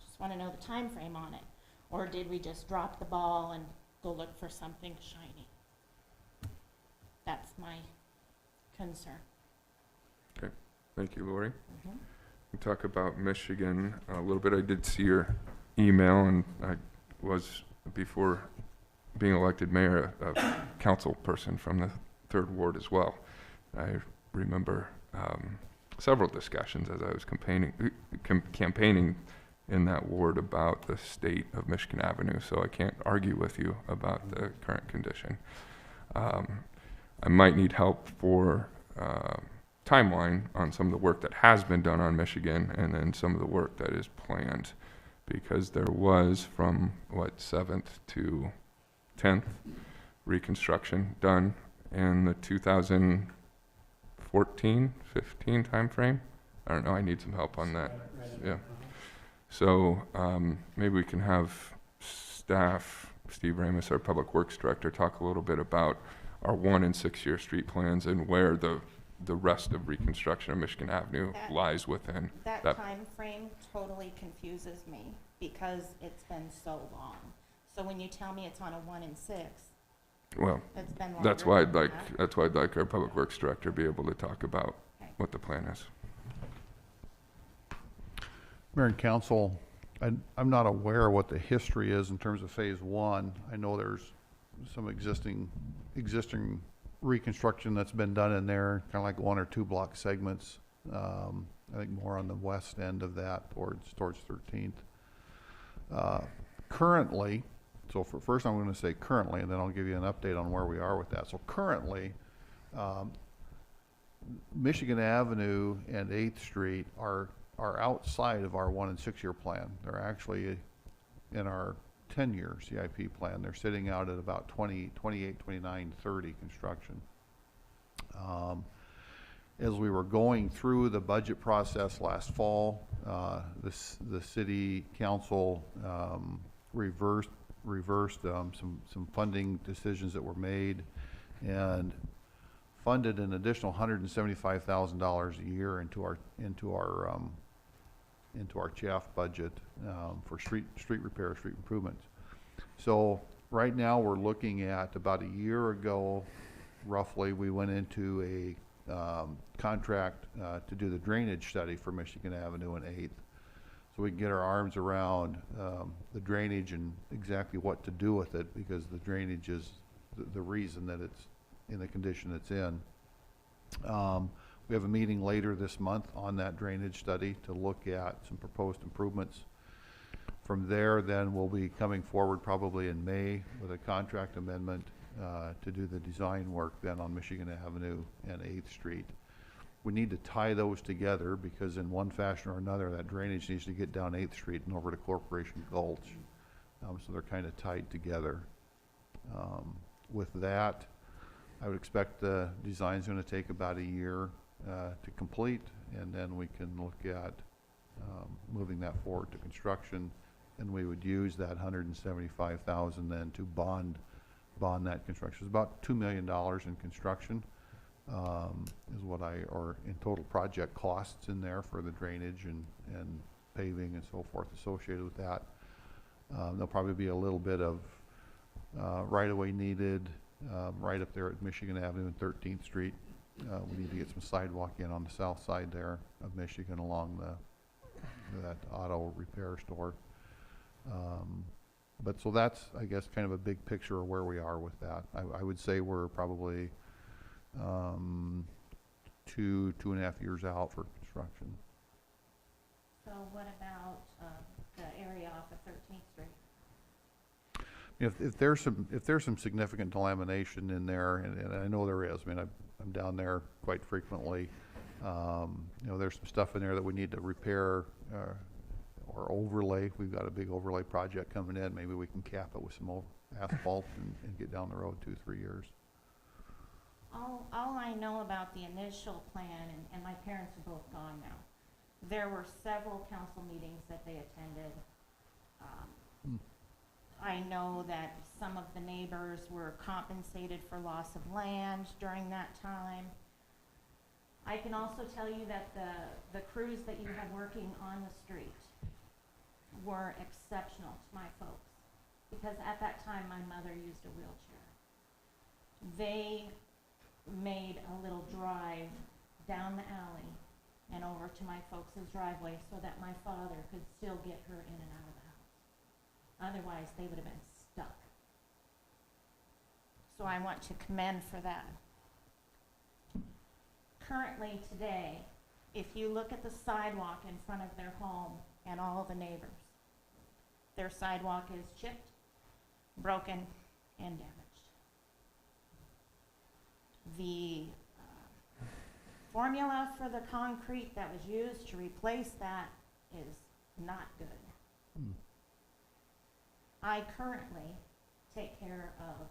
[SPEAKER 15] Just want to know the time frame on it. Or did we just drop the ball and go look for something shiny? That's my concern.
[SPEAKER 2] Okay. Thank you, Lori. We talk about Michigan a little bit. I did see your email, and I was, before being elected mayor, a council person from the 3rd Ward as well. I remember several discussions as I was campaigning in that ward about the state of Michigan Avenue, so I can't argue with you about the current condition. I might need help for timeline on some of the work that has been done on Michigan, and then some of the work that is planned, because there was from 7th to 10th reconstruction done in the 2014-15 timeframe. I don't know, I need some help on that. Yeah. So maybe we can have staff, Steve Ramus, our Public Works Director, talk a little bit about our 1 and 6 year street plans and where the rest of reconstruction of Michigan Avenue lies within.
[SPEAKER 15] That time frame totally confuses me because it's been so long. So when you tell me it's on a 1 and 6,
[SPEAKER 2] well,
[SPEAKER 15] it's been longer
[SPEAKER 2] that's why
[SPEAKER 15] than that.
[SPEAKER 2] that's why I'd like our Public Works Director to be able to talk about what the plan is.
[SPEAKER 12] Mayor and Council, I'm not aware what the history is in terms of phase 1. I know there's some existing reconstruction that's been done in there, kind of like 1 or 2 block segments. I think more on the west end of that towards 13th. Currently, so first I'm going to say currently, and then I'll give you an update on where we are with that. So currently, Michigan Avenue and 8th Street are outside of our 1 and 6 year plan. They're actually in our 10-year CIP plan. They're sitting out at about 28, 29, 30 construction. As we were going through the budget process last fall, the city council reversed reversed some funding decisions that were made and funded an additional $175,000 a year into our CHAF budget for street repair, street improvements. So right now we're looking at about a year ago, roughly, we went into a contract to do the drainage study for Michigan Avenue and 8th. So we can get our arms around the drainage and exactly what to do with it, because the drainage is the reason that it's in the condition it's in. We have a meeting later this month on that drainage study to look at some proposed improvements. From there, then we'll be coming forward probably in May with a contract amendment to do the design work then on Michigan Avenue and 8th Street. We need to tie those together because in one fashion or another, that drainage needs to get down 8th Street and over to Corporation Gulch. So they're kind of tied together. With that, I would expect the design's going to take about a year to complete, and then we can look at moving that forward to construction, and we would use that $175,000 then to bond that construction. It's about $2 million in construction is what or in total project costs in there for the drainage and paving and so forth associated with that. There'll probably be a little bit of right-of-way needed right up there at Michigan Avenue and 13th Street. We need to get some sidewalk in on the south side there of Michigan along that auto repair store. But so that's, I guess, kind of a big picture of where we are with that. I would say we're probably 2.5 years out for construction.
[SPEAKER 15] So what about the area off of 13th Street?
[SPEAKER 12] If there's some significant delamination in there, and I know there is. I mean, I'm down there quite frequently. There's some stuff in there that we need to repair or overlay. We've got a big overlay project coming in. Maybe we can cap it with some asphalt and get down the road 2-3 years.
[SPEAKER 15] All I know about the initial plan, and my parents are both gone now, there were several council meetings that they attended. I know that some of the neighbors were compensated for loss of land during that time. I can also tell you that the crews that you had working on the street were exceptional to my folks, because at that time my mother used a wheelchair. They made a little drive down the alley and over to my folks' driveway so that my father could still get her in and out of the house. Otherwise, they would have been stuck. So I want to commend for that. Currently today, if you look at the sidewalk in front of their home and all of the neighbors, their sidewalk is chipped, broken, and damaged. The formula for the concrete that was used to replace that is not good. I currently take care of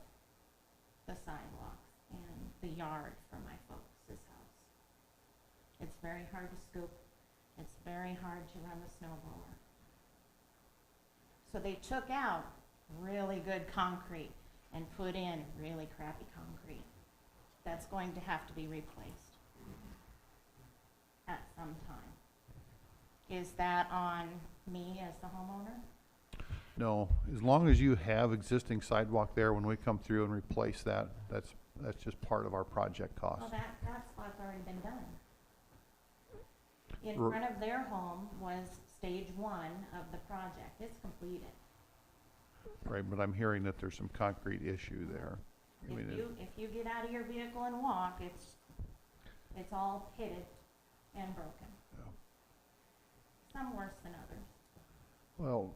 [SPEAKER 15] the sidewalks and the yard for my folks' house. It's very hard to scoop. It's very hard to run the snow blower. So they took out really good concrete and put in really crappy concrete. That's going to have to be replaced at some time. Is that on me as the homeowner?
[SPEAKER 12] No, as long as you have existing sidewalk there, when we come through and replace that, that's just part of our project cost.
[SPEAKER 15] Well, that's what's already been done. In front of their home was stage 1 of the project. It's completed.
[SPEAKER 12] Right, but I'm hearing that there's some concrete issue there.
[SPEAKER 15] If you get out of your vehicle and walk, it's all pitted and broken.
[SPEAKER 12] Yeah.
[SPEAKER 15] Some worse than others.
[SPEAKER 12] Well,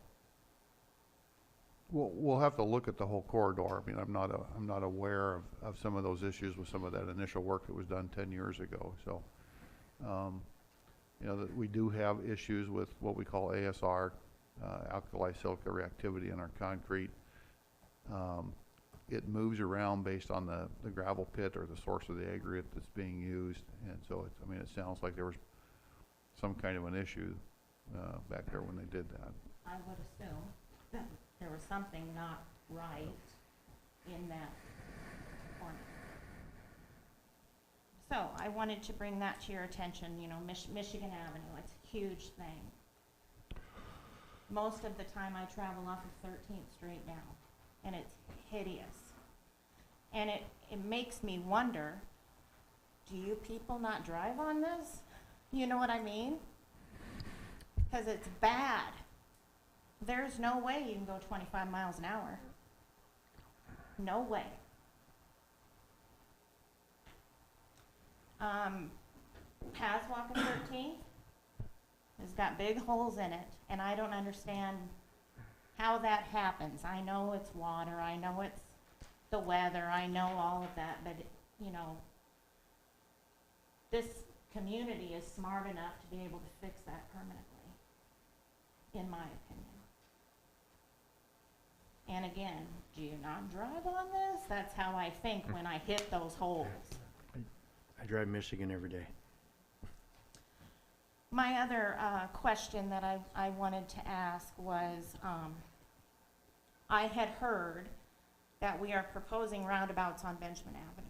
[SPEAKER 12] we'll have to look at the whole corridor. I mean, I'm not aware of some of those issues with some of that initial work that was done 10 years ago. So, that we do have issues with what we call ASR, alkali silica reactivity in our concrete. It moves around based on the gravel pit or the source of the aggregate that's being used, and so it sounds like there was some kind of an issue back there when they did that.
[SPEAKER 15] I would assume there was something not right in that ordinance. So I wanted to bring that to your attention, you know, Michigan Avenue, it's a huge thing. Most of the time I travel off of 13th Street now, and it's hideous. And it makes me wonder, do you people not drive on this? You know what I mean? Because it's bad. There's no way you can go 25 miles an hour. No way. Passwalk of 13th has got big holes in it, and I don't understand how that happens. I know it's water, I know it's the weather, I know all of that, but, you know, this community is smart enough to be able to fix that permanently, in my opinion. And again, do you not drive on this? That's how I think when I hit those holes.
[SPEAKER 8] I drive Michigan every day.
[SPEAKER 15] My other question that I wanted to ask was, I had heard that we are proposing roundabouts on Benjamin Avenue.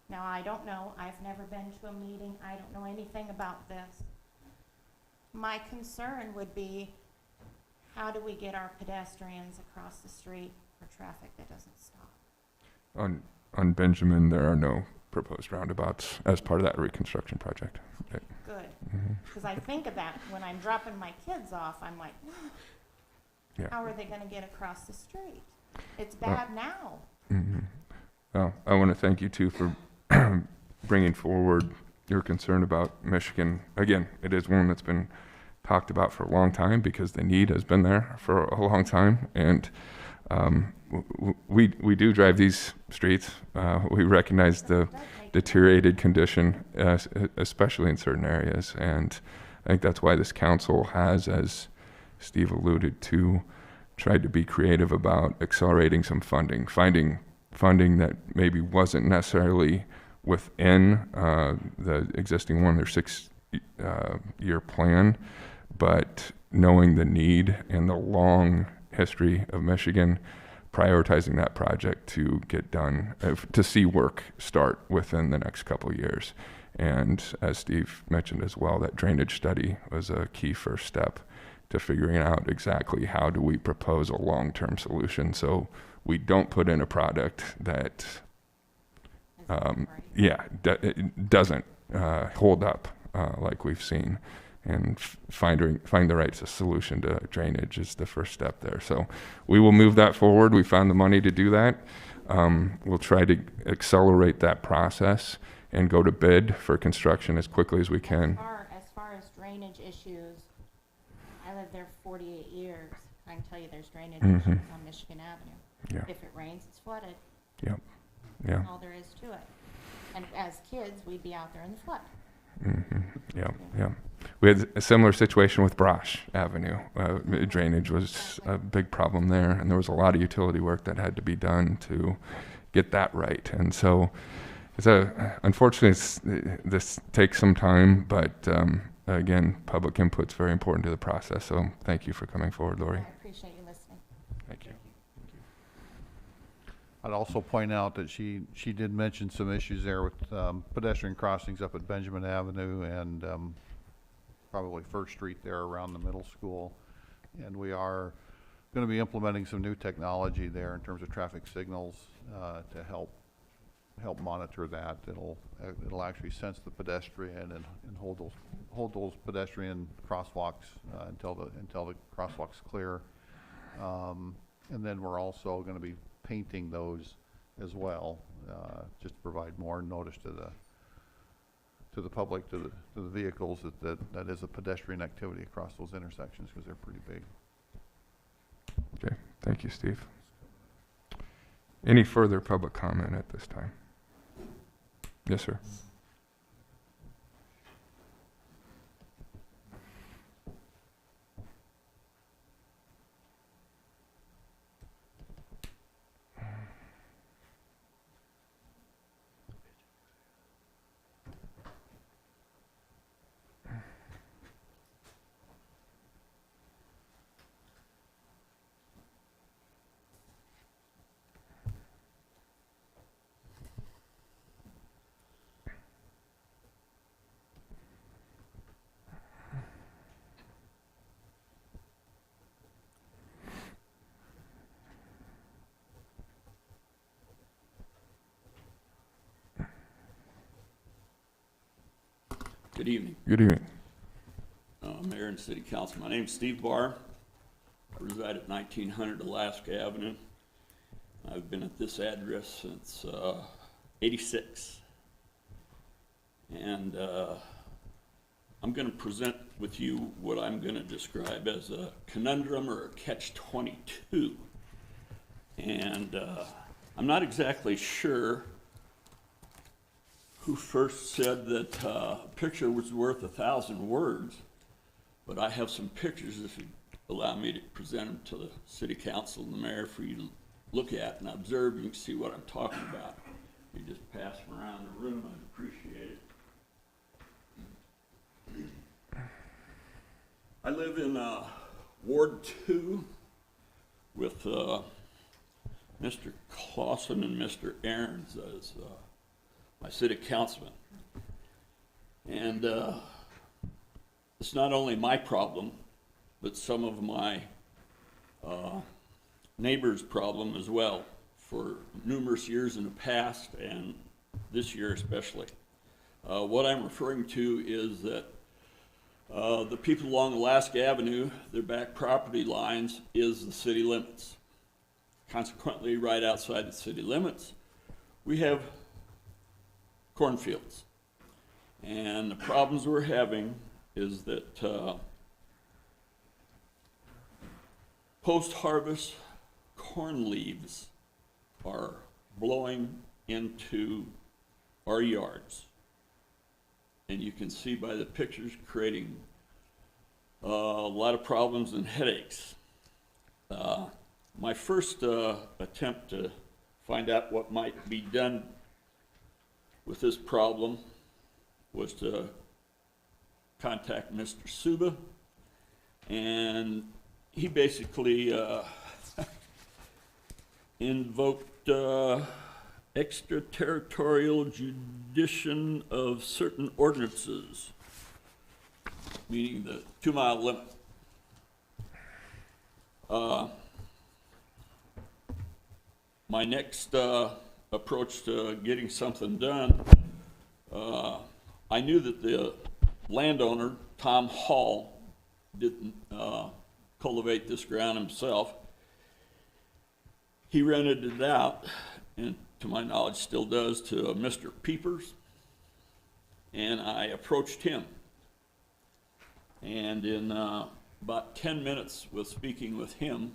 [SPEAKER 15] Now, I don't know, I've never been to a meeting, I don't know anything about this. My concern would be, how do we get our pedestrians across the street for traffic that doesn't stop?
[SPEAKER 2] On Benjamin, there are no proposed roundabouts as part of that reconstruction project. Right.
[SPEAKER 15] Good,
[SPEAKER 2] Mhm.
[SPEAKER 15] because I think of that when I'm dropping my kids off, I'm like,
[SPEAKER 2] Yeah.
[SPEAKER 15] how are they gonna get across the street? It's bad now.
[SPEAKER 2] Mhm. Well, I want to thank you too for bringing forward your concern about Michigan. Again, it is one that's been talked about for a long time because the need has been there for a long time, and we do drive these streets. We recognize the deteriorated condition, especially in certain areas, and I think that's why this council has, as Steve alluded to, tried to be creative about accelerating some funding, finding funding that maybe wasn't necessarily within the existing 1 or 6 year plan, but knowing the need and the long history of Michigan, prioritizing that project to get done, to see work start within the next couple of years. And as Steve mentioned as well, that drainage study was a key first step to figuring out exactly how do we propose a long-term solution so we don't put in a product that it doesn't hold up like we've seen. And find the right solution to drainage is the first step there. So we will move that forward. We found the money to do that. We'll try to accelerate that process and go to bid for construction as quickly as we can.
[SPEAKER 15] As far as drainage issues, I lived there 48 years. I can tell you there's drainage issues on Michigan Avenue.
[SPEAKER 2] Yeah.
[SPEAKER 15] If it rains, it's flooded.
[SPEAKER 2] Yep. Yeah.
[SPEAKER 15] That's all there is to it. And as kids, we'd be out there in the flood.
[SPEAKER 2] Yeah. We had a similar situation with Brosh Avenue. Drainage was a big problem there, and there was a lot of utility work that had to be done to get that right. And so, unfortunately, this takes some time, but again, public input's very important to the process. So thank you for coming forward, Lori.
[SPEAKER 15] I appreciate you listening.
[SPEAKER 2] Thank you.
[SPEAKER 12] I'd also point out that she did mention some issues there with pedestrian crossings up at Benjamin Avenue and probably First Street there around the middle school. And we are going to be implementing some new technology there in terms of traffic signals to help monitor that. It'll actually sense the pedestrian and hold those pedestrian crosswalks until the crosswalk's clear. And then we're also going to be painting those as well, just to provide more notice to the public, to the vehicles that is a pedestrian activity across those intersections because they're pretty big.
[SPEAKER 2] Okay, thank you, Steve. Any further public comment at this time? Yes, sir.
[SPEAKER 16] Good evening,
[SPEAKER 2] Good evening.
[SPEAKER 16] Mayor and City Council. My name's Steve Barr. I reside at 1900 Alaska Avenue. I've been at this address since '86. And I'm going to present with you what I'm going to describe as a conundrum or a catch-22. And I'm not exactly sure who first said that a picture was worth 1,000 words, but I have some pictures, if you allow me to present them to the City Council and the Mayor for you to look at and observe. You can see what I'm talking about. You just pass them around the room, I'd appreciate it. I live in Ward 2 with Mr. Clausen and Mr. Aarons as my city councilman. And it's not only my problem, but some of my neighbors' problem as well for numerous years in the past and this year especially. What I'm referring to is that the people along Alaska Avenue, their back property lines is the city limits. Consequently, right outside the city limits, we have cornfields. And the problems we're having is that post-harvest corn leaves are blowing into our yards. And you can see by the pictures creating a lot of problems and headaches. My first attempt to find out what might be done with this problem was to contact Mr. Suba, and he basically invoked extraterritorial jurisdiction of certain ordinances, meaning the 2-mile limit. My next approach to getting something done, I knew that the landowner, Tom Hall, didn't cultivate this ground himself. He rented it out, and to my knowledge still does, to Mr. Peepers, and I approached him. And in about 10 minutes with speaking with him,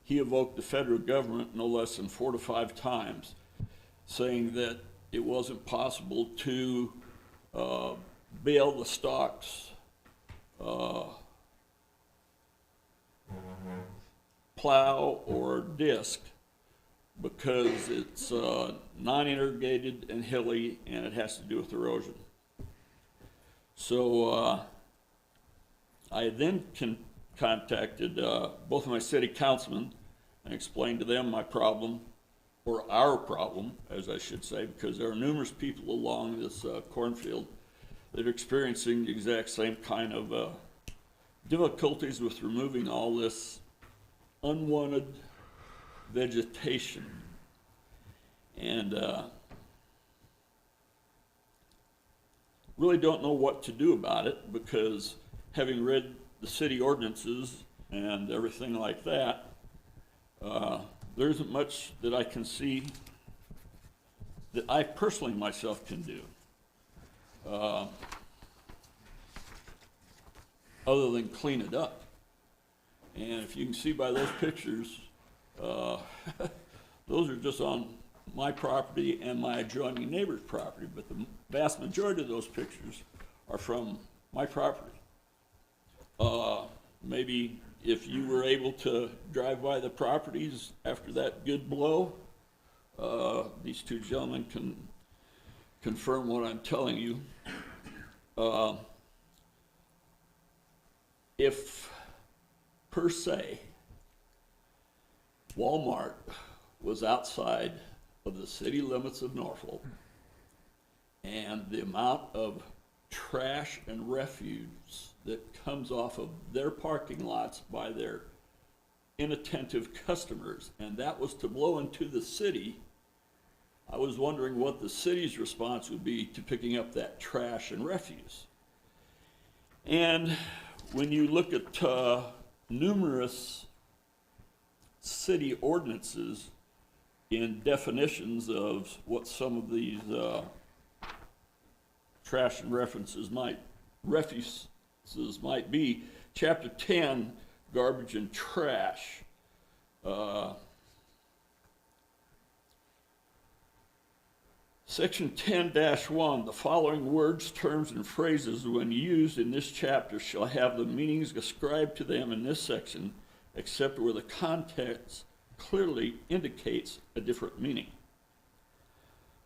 [SPEAKER 16] he evoked the federal government no less than 4 to 5 times, saying that it wasn't possible to bale the stalks, plow or disc, because it's non-irrigated and hilly, and it has to do with erosion. So I then contacted both of my city councilmen and explained to them my problem, or our problem, as I should say, because there are numerous people along this cornfield that are experiencing the exact same kind of difficulties with removing all this unwanted vegetation. And really don't know what to do about it, because having read the city ordinances and everything like that, there isn't much that I can see that I personally myself can do other than clean it up. And if you can see by those pictures, those are just on my property and my adjoining neighbor's property, but the vast majority of those pictures are from my property. Maybe if you were able to drive by the properties after that good blow, these two gentlemen can confirm what I'm telling you. If, per se, Walmart was outside of the city limits of Norfolk, and the amount of trash and refuse that comes off of their parking lots by their inattentive customers, and that was to blow into the city, I was wondering what the city's response would be to picking up that trash and refuse. And when you look at numerous city ordinances in definitions of what some of these trash and refuses might be, Chapter 10, garbage and trash. Section 10-1, the following words, terms, and phrases when used in this chapter shall have the meanings ascribed to them in this section, except where the context clearly indicates a different meaning.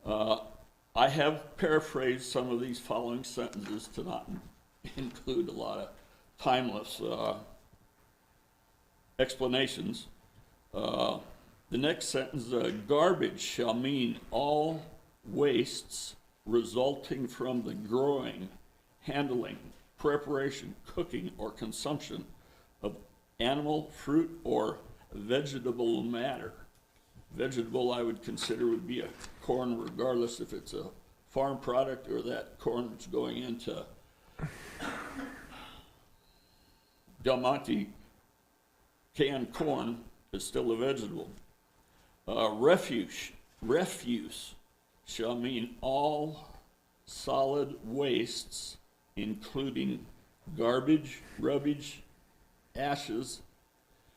[SPEAKER 16] I have paraphrased some of these following sentences to not include a lot of timeless explanations. The next sentence, garbage shall mean all wastes resulting from the growing, handling, preparation, cooking, or consumption of animal, fruit, or vegetable matter. Vegetable I would consider would be a corn, regardless if it's a farm product or that corn that's going into Del Monte canned corn is still a vegetable. Refuse shall mean all solid wastes, including garbage, rubbish, ashes,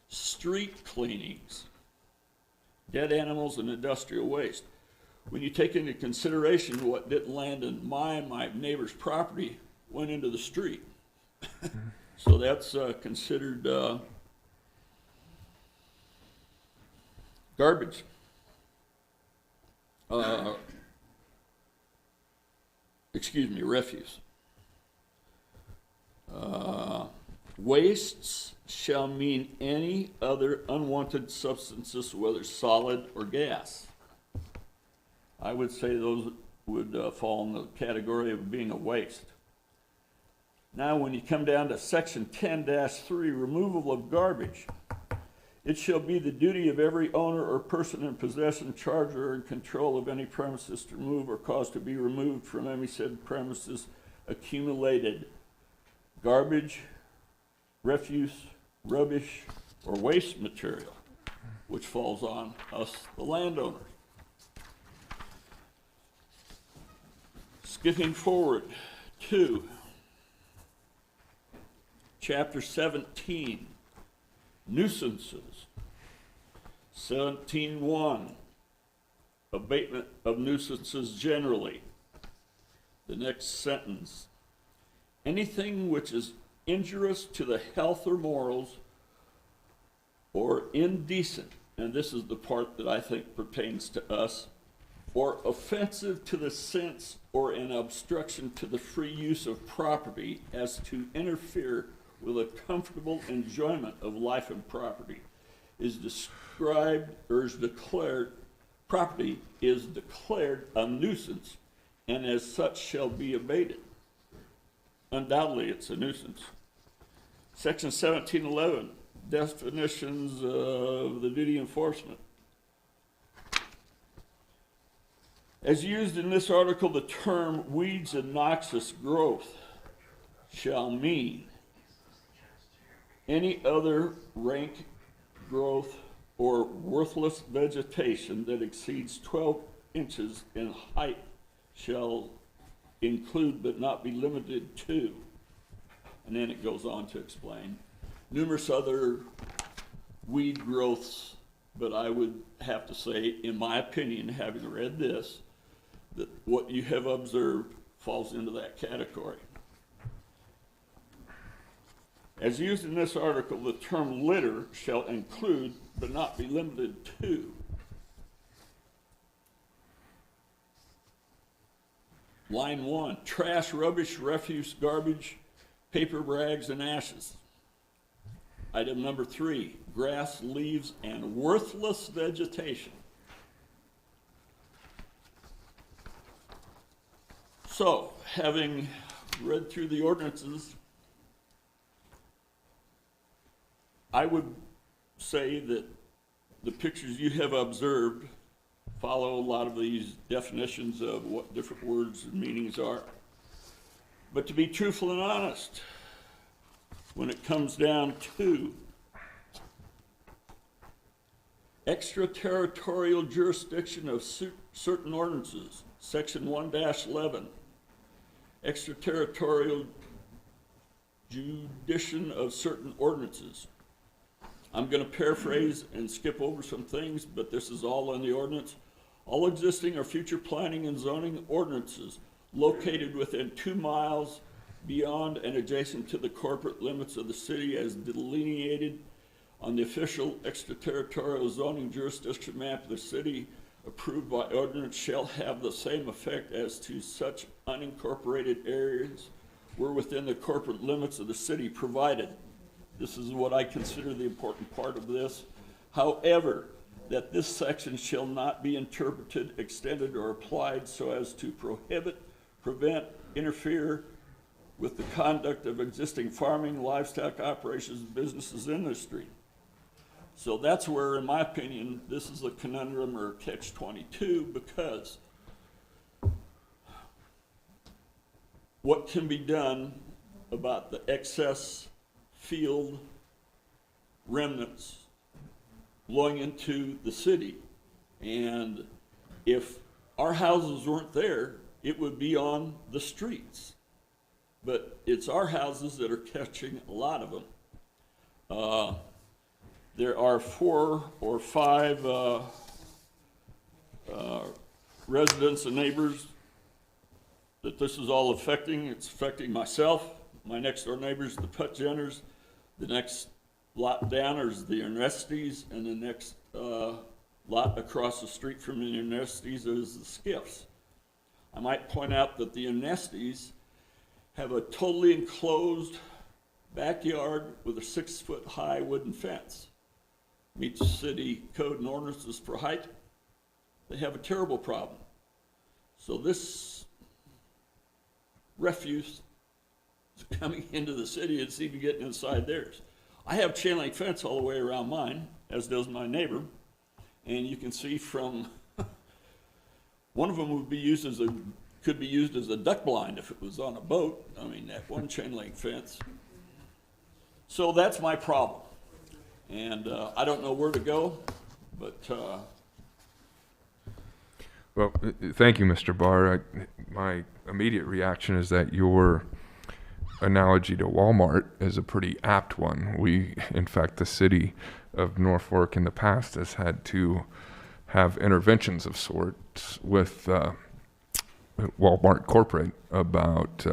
[SPEAKER 16] street cleanings, dead animals, and industrial waste. When you take into consideration what didn't land in my neighbor's property went into the street. So that's considered garbage. Refuse. Wastes shall mean any other unwanted substances, whether solid or gas. I would say those would fall in the category of being a waste. Now, when you come down to section 10-3, removal of garbage, it shall be the duty of every owner or person in possession, charge, or in control of any premises to remove or cause to be removed from any said premises accumulated garbage, refuse, rubbish, or waste material, which falls on us, the landowners. Skipping forward to Chapter 17, nuisances. 17.1, abatement of nuisances generally. The next sentence, anything which is injurious to the health or morals or indecent, and this is the part that I think pertains to us, or offensive to the sense or an obstruction to the free use of property as to interfere with a comfortable enjoyment of life and property is described or is declared, property is declared a nuisance and as such shall be abated. Undoubtedly it's a nuisance. Section 17.11, definitions of the duty enforcement. As used in this article, the term weeds and noxious growth shall mean any other rank growth or worthless vegetation that exceeds 12 inches in height shall include but not be limited to, and then it goes on to explain numerous other weed growths, but I would have to say, in my opinion, having read this, that what you have observed falls into that category. As used in this article, the term litter shall include but not be limited to line 1, trash, rubbish, refuse, garbage, paper rags, and ashes. Item number 3, grass, leaves, and worthless vegetation. So, having read through the ordinances, I would say that the pictures you have observed follow a lot of these definitions of what different words and meanings are. But to be truthful and honest, when it comes down to extraterritorial jurisdiction of certain ordinances, section 1-11, extraterritorial jurisdiction of certain ordinances. I'm going to paraphrase and skip over some things, but this is all in the ordinance. All existing or future planning and zoning ordinances located within 2 miles beyond and adjacent to the corporate limits of the city as delineated on the official extraterritorial zoning jurisdiction map of the city approved by ordinance shall have the same effect as to such unincorporated areas were within the corporate limits of the city, provided, this is what I consider the important part of this, however, that this section shall not be interpreted, extended, or applied so as to prohibit, prevent, interfere with the conduct of existing farming, livestock operations, businesses, industry. So that's where, in my opinion, this is a conundrum or a catch-22, because what can be done about the excess field remnants blowing into the city? And if our houses weren't there, it would be on the streets. But it's our houses that are catching a lot of them. There are 4 or 5 residents and neighbors that this is all affecting. It's affecting myself, my next door neighbors, the Putjenners, the next lot down is the Ernestes, and the next lot across the street from the Ernestes is the Skiffs. I might point out that the Ernestes have a totally enclosed backyard with a 6-foot-high wooden fence. Meets city code and ordinances for height. They have a terrible problem. So this refuse is coming into the city, it's even getting inside theirs. I have chain link fence all the way around mine, as does my neighbor, and you can see from one of them would be used as could be used as a duck blind if it was on a boat. I mean, that one chain link fence. So that's my problem. And I don't know where to go, but...
[SPEAKER 2] Well, thank you, Mr. Barr. My immediate reaction is that your analogy to Walmart is a pretty apt one. In fact, the city of Norfolk in the past has had to have interventions of sorts with Walmart corporate about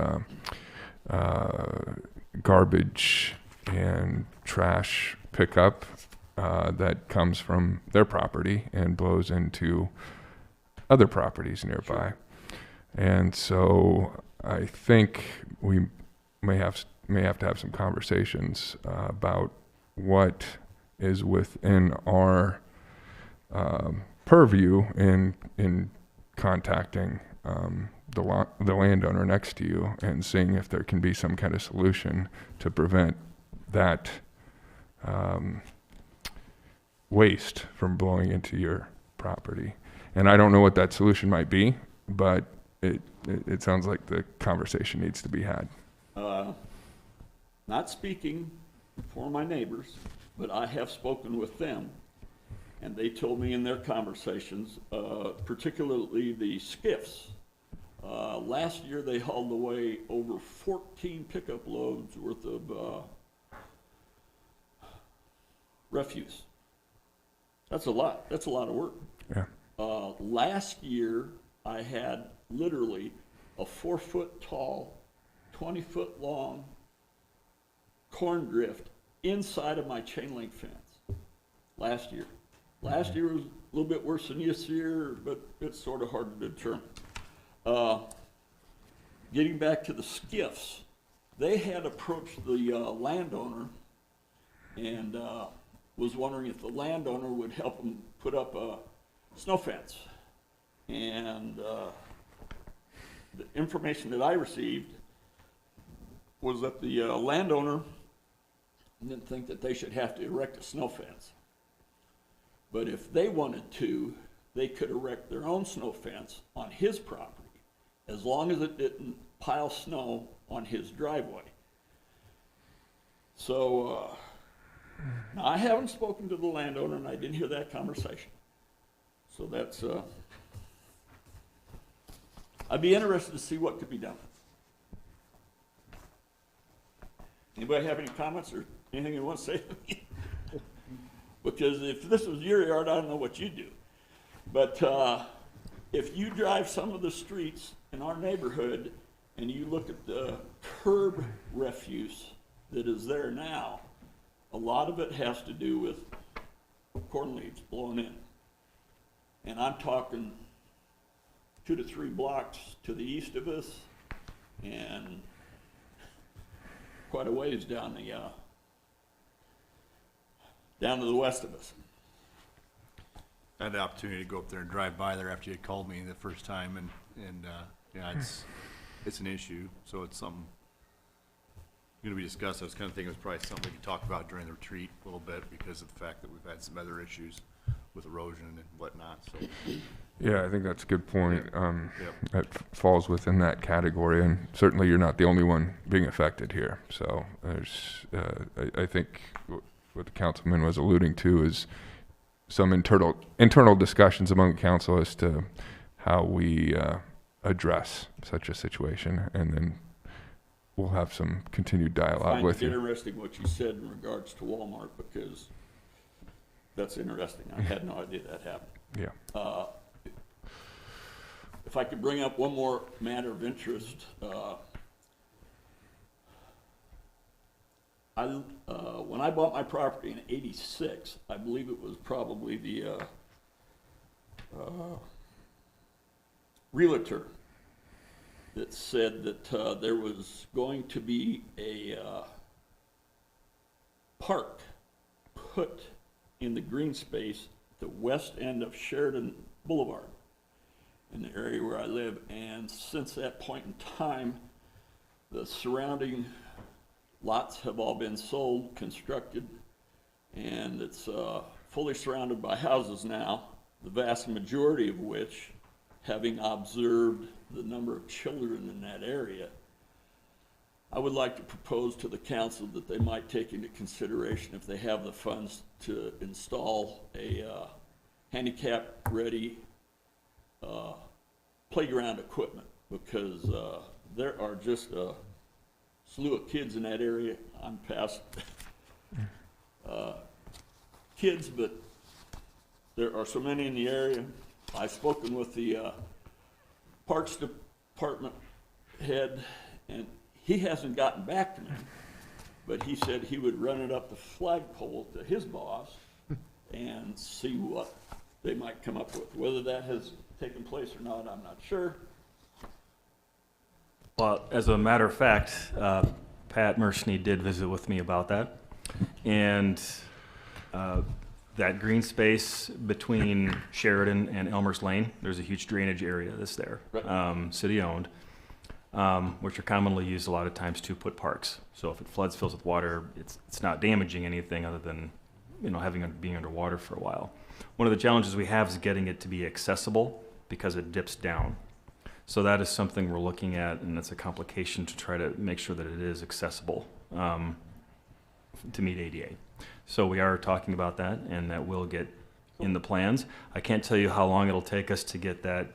[SPEAKER 2] garbage and trash pickup that comes from their property and blows into other properties nearby. Sure. And so I think we may have to have some conversations about what is within our purview in contacting the landowner next to you and seeing if there can be some kind of solution to prevent that waste from blowing into your property. And I don't know what that solution might be, but it sounds like the conversation needs to be had.
[SPEAKER 16] Not speaking for my neighbors, but I have spoken with them, and they told me in their conversations, particularly the Skiffs, last year they hauled away over 14 pickup loads worth of refuse. That's a lot. That's a lot of work.
[SPEAKER 2] Yeah.
[SPEAKER 16] Last year, I had literally a 4-foot tall, 20-foot long corn drift inside of my chain link fence last year. Last year was a little bit worse than this year, but it's sort of hard to determine. Getting back to the Skiffs, they had approached the landowner and was wondering if the landowner would help them put up a snow fence. And the information that I received was that the landowner didn't think that they should have to erect a snow fence. But if they wanted to, they could erect their own snow fence on his property, as long as it didn't pile snow on his driveway. So, now I haven't spoken to the landowner, and I didn't hear that conversation. So that's, I'd be interested to see what could be done. Anybody have any comments or anything you want to say to me? Because if this was your yard, I don't know what you'd do. But if you drive some of the streets in our neighborhood and you look at the curb refuse that is there now, a lot of it has to do with corn leaves blowing in. And I'm talking 2 to 3 blocks to the east of us and quite a ways down to the west of us.
[SPEAKER 17] I had the opportunity to go up there and drive by there after you had called me the first time, and yeah, it's an issue, so it's something going to be discussed. I was kind of thinking it was probably something we could talk about during the retreat a little bit because of the fact that we've had some other issues with erosion and whatnot, so.
[SPEAKER 2] Yeah, I think that's a good point.
[SPEAKER 17] Yep.
[SPEAKER 2] That falls within that category, and certainly you're not the only one being affected here. So there's, I think what the councilman was alluding to is some internal discussions among the council as to how we address such a situation, and then we'll have some continued dialogue with you.
[SPEAKER 16] I find it interesting what you said in regards to Walmart, because that's interesting. I had no idea that happened.
[SPEAKER 2] Yeah.
[SPEAKER 16] If I could bring up one more matter of interest, when I bought my property in '86, I believe it was probably the realtor that said that there was going to be a park put in the green space at the west end of Sheridan Boulevard in the area where I live. And since that point in time, the surrounding lots have all been sold, constructed, and it's fully surrounded by houses now, the vast majority of which, having observed the number of children in that area, I would like to propose to the council that they might take into consideration, if they have the funds, to install a handicap-ready playground equipment, because there are just a slew of kids in that area. I'm past kids, but there are so many in the area. I've spoken with the Parks Department head, and he hasn't gotten back to me, but he said he would run it up the flagpole to his boss and see what they might come up with. Whether that has taken place or not, I'm not sure.
[SPEAKER 9] Well, as a matter of fact, Pat Mersney did visit with me about that. And that green space between Sheridan and Elmer's Lane, there's a huge drainage area that's there, city-owned, which are commonly used a lot of times to put parks. So if it floods, fills with water, it's not damaging anything other than, you know, being underwater for a while. One of the challenges we have is getting it to be accessible because it dips down. So that is something we're looking at, and it's a complication to try to make sure that it is accessible to meet ADA. So we are talking about that, and that will get in the plans. I can't tell you how long it'll take us to get that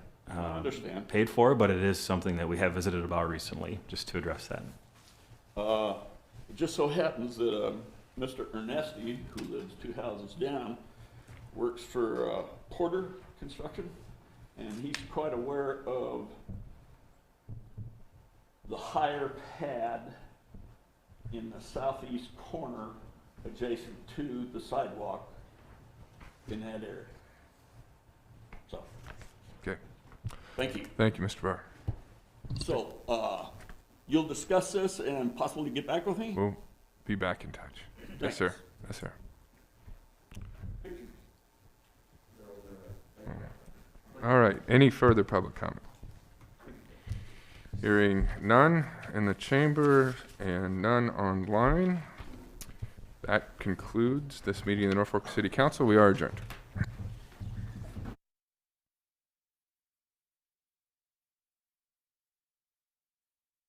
[SPEAKER 9] paid for, but it is something that we have visited about recently, just to address that.
[SPEAKER 16] It just so happens that Mr. Ernesti, who lives 2 houses down, works for Porter Construction, and he's quite aware of the higher pad in the southeast corner adjacent to the sidewalk in that area. So.
[SPEAKER 2] Okay.
[SPEAKER 16] Thank you.
[SPEAKER 2] Thank you, Mr. Barr.
[SPEAKER 16] So, you'll discuss this and possibly get back with me?
[SPEAKER 2] We'll be back in touch. Yes, sir. Yes, sir. All right. Any further public comment? Hearing none in the chamber and none online. That concludes this meeting of the Norfolk City Council. We are adjourned.